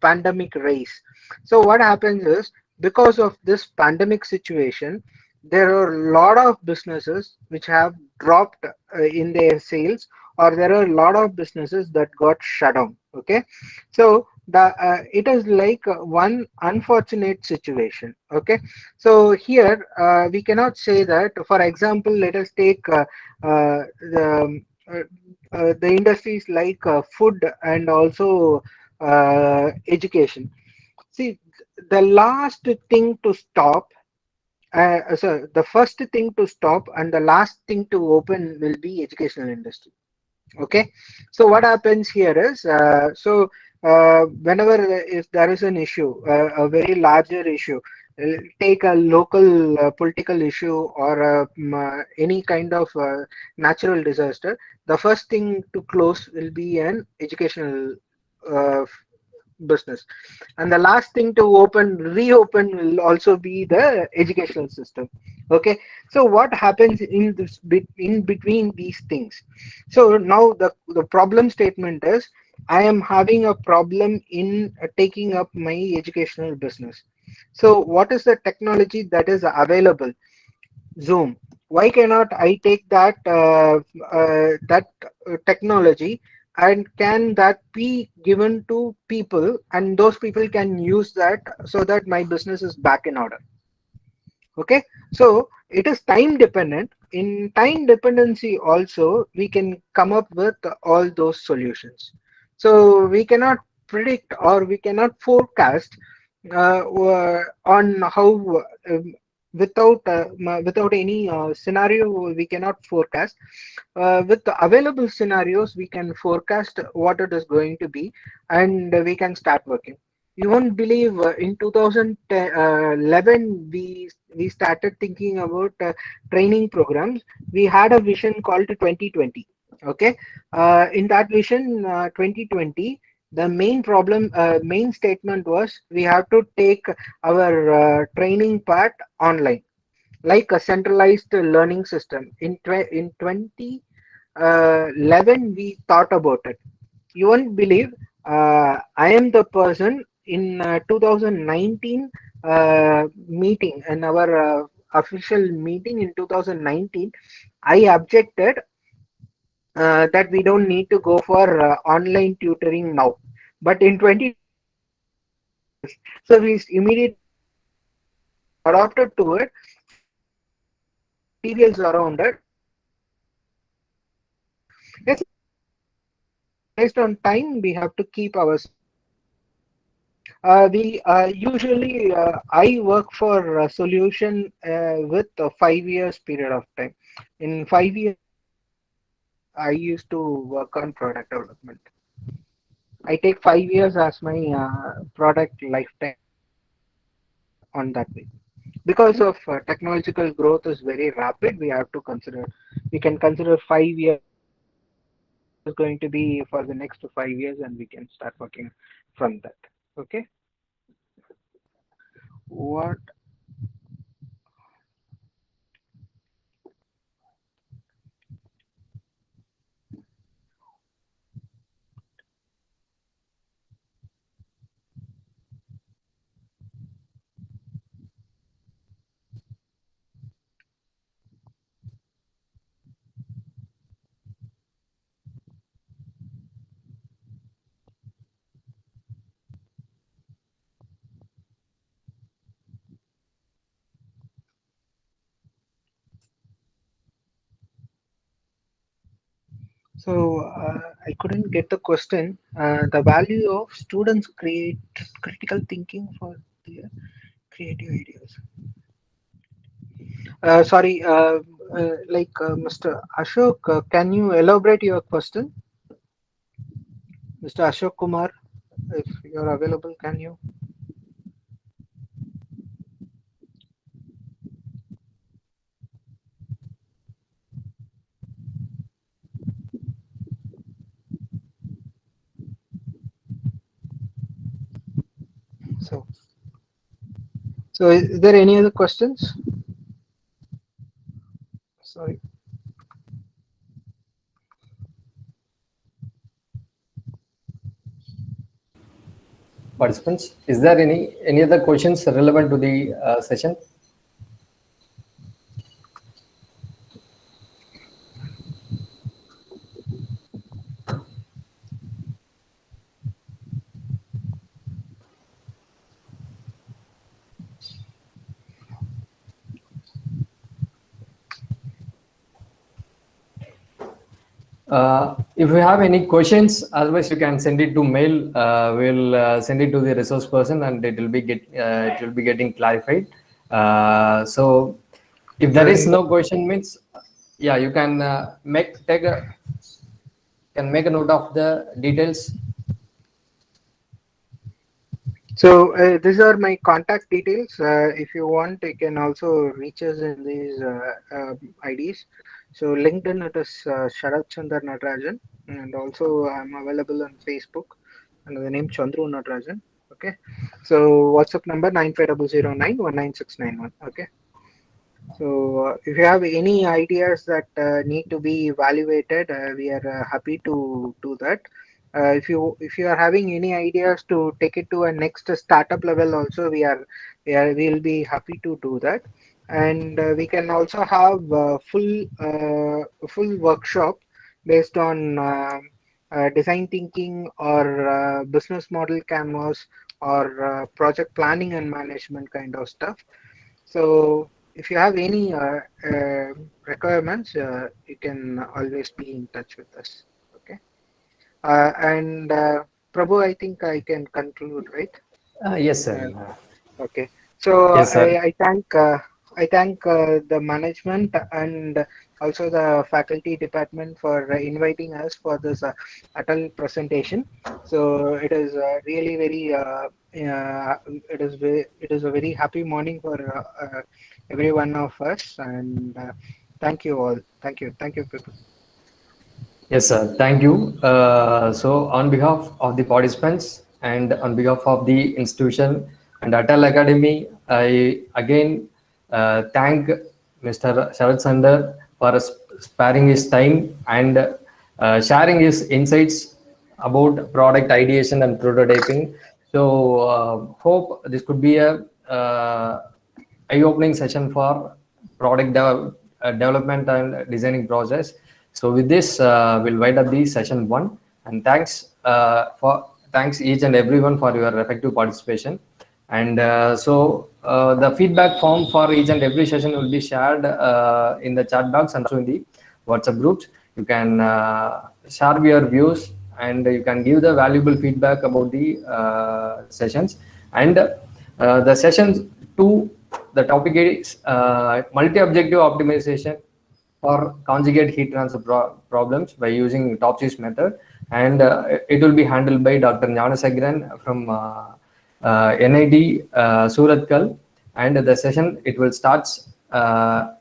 pandemic race. So what happens is, because of this pandemic situation, there are a lot of businesses which have dropped in their sales, or there are a lot of businesses that got shut down. Okay, so it is like one unfortunate situation. Okay, so here we cannot say that. For example, let us take the industries like food and also education. See, the last thing to stop, so the first thing to stop and the last thing to open will be educational industry. Okay, so what happens here is, whenever if there is an issue, a very larger issue, take a local political issue or any kind of natural disaster, the first thing to close will be an educational uh, business, and the last thing to reopen will also be the educational system. Okay, so what happens in in between these things? So now the problem statement is, I am having a problem in taking up my educational business. So what is the technology that is available? Zoom. Why cannot I take that technology, and can that be given to people, and those people can use that so that my business is back in order? Okay, so it is time dependent. In time dependency also, we can come up with all those solutions. So we cannot predict or we cannot forecast on how without any scenario we cannot forecast. With the available scenarios, we can forecast what it is going to be, and we can start working. You won't believe, in 2011 we started thinking about training programs. We had a vision called 2020. Okay, in that vision 2020, the main statement was, we have to take our training part online, like a centralized learning system. In 2011 we thought about it. You won't believe, I am the person in 2019 meeting, in our official meeting in 2019, I objected that we don't need to go for online tutoring now. But in 20, so we immediately adopted to it, materials around it. Yes, based on time, we have to keep our. We usually I work for a solution with a 5 years period of time. In 5 years, I used to work on product development. I take 5 years as my product lifetime on that way. Because of technological growth is very rapid, we have to consider. We can consider 5 years is going to be for the next 5 years, and we can start working from that. Okay. What? So I couldn't get the question. The value of students create critical thinking for their creative ideas. Sorry, Mr. Ashok, can you elaborate your question? Mr. Ashok Kumar, if you're available, can you? So, so is there any other questions? Sorry. Participants, is there any other questions relevant to the session? If you have any questions, otherwise you can send it to mail. We'll send it to the resource person, and it will be getting clarified. So, if there is no question, means yeah, you can make a note of the details. So these are my contact details. If you want, you can also reach us in these IDs. So LinkedIn, it is Sharat Chandar Natarajan, and also I'm available on Facebook under the name Chandru Natarajan. Okay. So WhatsApp number 9500919691. Okay. So if you have any ideas that need to be evaluated, we are happy to do that. If you are having any ideas to take it to a next startup level, also we'll be happy to do that. And we can also have full workshop based on design thinking or business model canvas or project planning and management kind of stuff. So if you have any requirements, you can always be in touch with us. Okay. And Prabhu, I think I can conclude, right? Yes, sir. Okay. So Yes, sir. I thank the management and also the faculty department for inviting us for this Atal presentation. So it is really very it is a very happy morning for every one of us, and thank you all. Thank you, people. Yes, sir. Thank you. So, on behalf of the participants and on behalf of the institution and Atal Academy, I again thank Mr. Sharat Sandar for sparing his time and sharing his insights about product ideation and prototyping. So, hope this could be a eye-opening session for development and designing process. So with this, we'll wind up the session 1. And thanks each and everyone for your effective participation. And the feedback form for each and every session will be shared in the chat box and also in the WhatsApp groups. You can share your views and you can give the valuable feedback about the sessions. And the session 2, the topic is multi-objective optimization for conjugate heat transfer problems by using Topsys method, and it will be handled by Dr. Gnanasekaran from NIT Surathkal, and the session it will start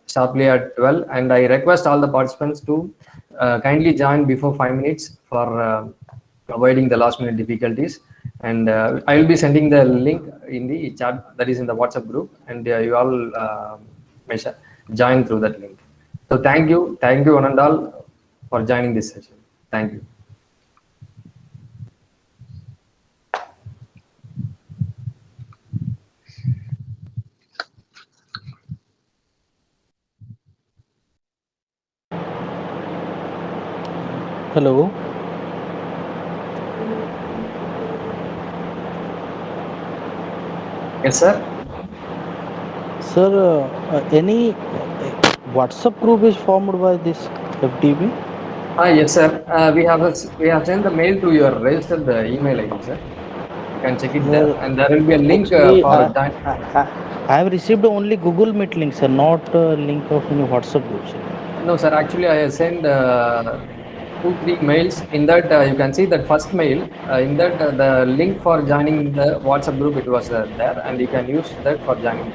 sharply at 12, and I request all the participants to kindly join before 5 minutes for avoiding the last minute difficulties. And I will be sending the link in the chat, that is in the WhatsApp group, and you all join through that link. So thank you one and all for joining this session. Thank you. Hello. Yes, sir. Sir, any WhatsApp group is formed by this FDB? Yes, sir. We have sent the mail to your registered email ID, sir. You can check it there, and there will be a link Actually, for that. I have received only Google Meet link, sir, not link of any WhatsApp group, sir. No, sir. Actually, I have sent 2-3 mails. In that, you can see that first mail. In that, the link for joining the WhatsApp group, it was there, and you can use that for joining.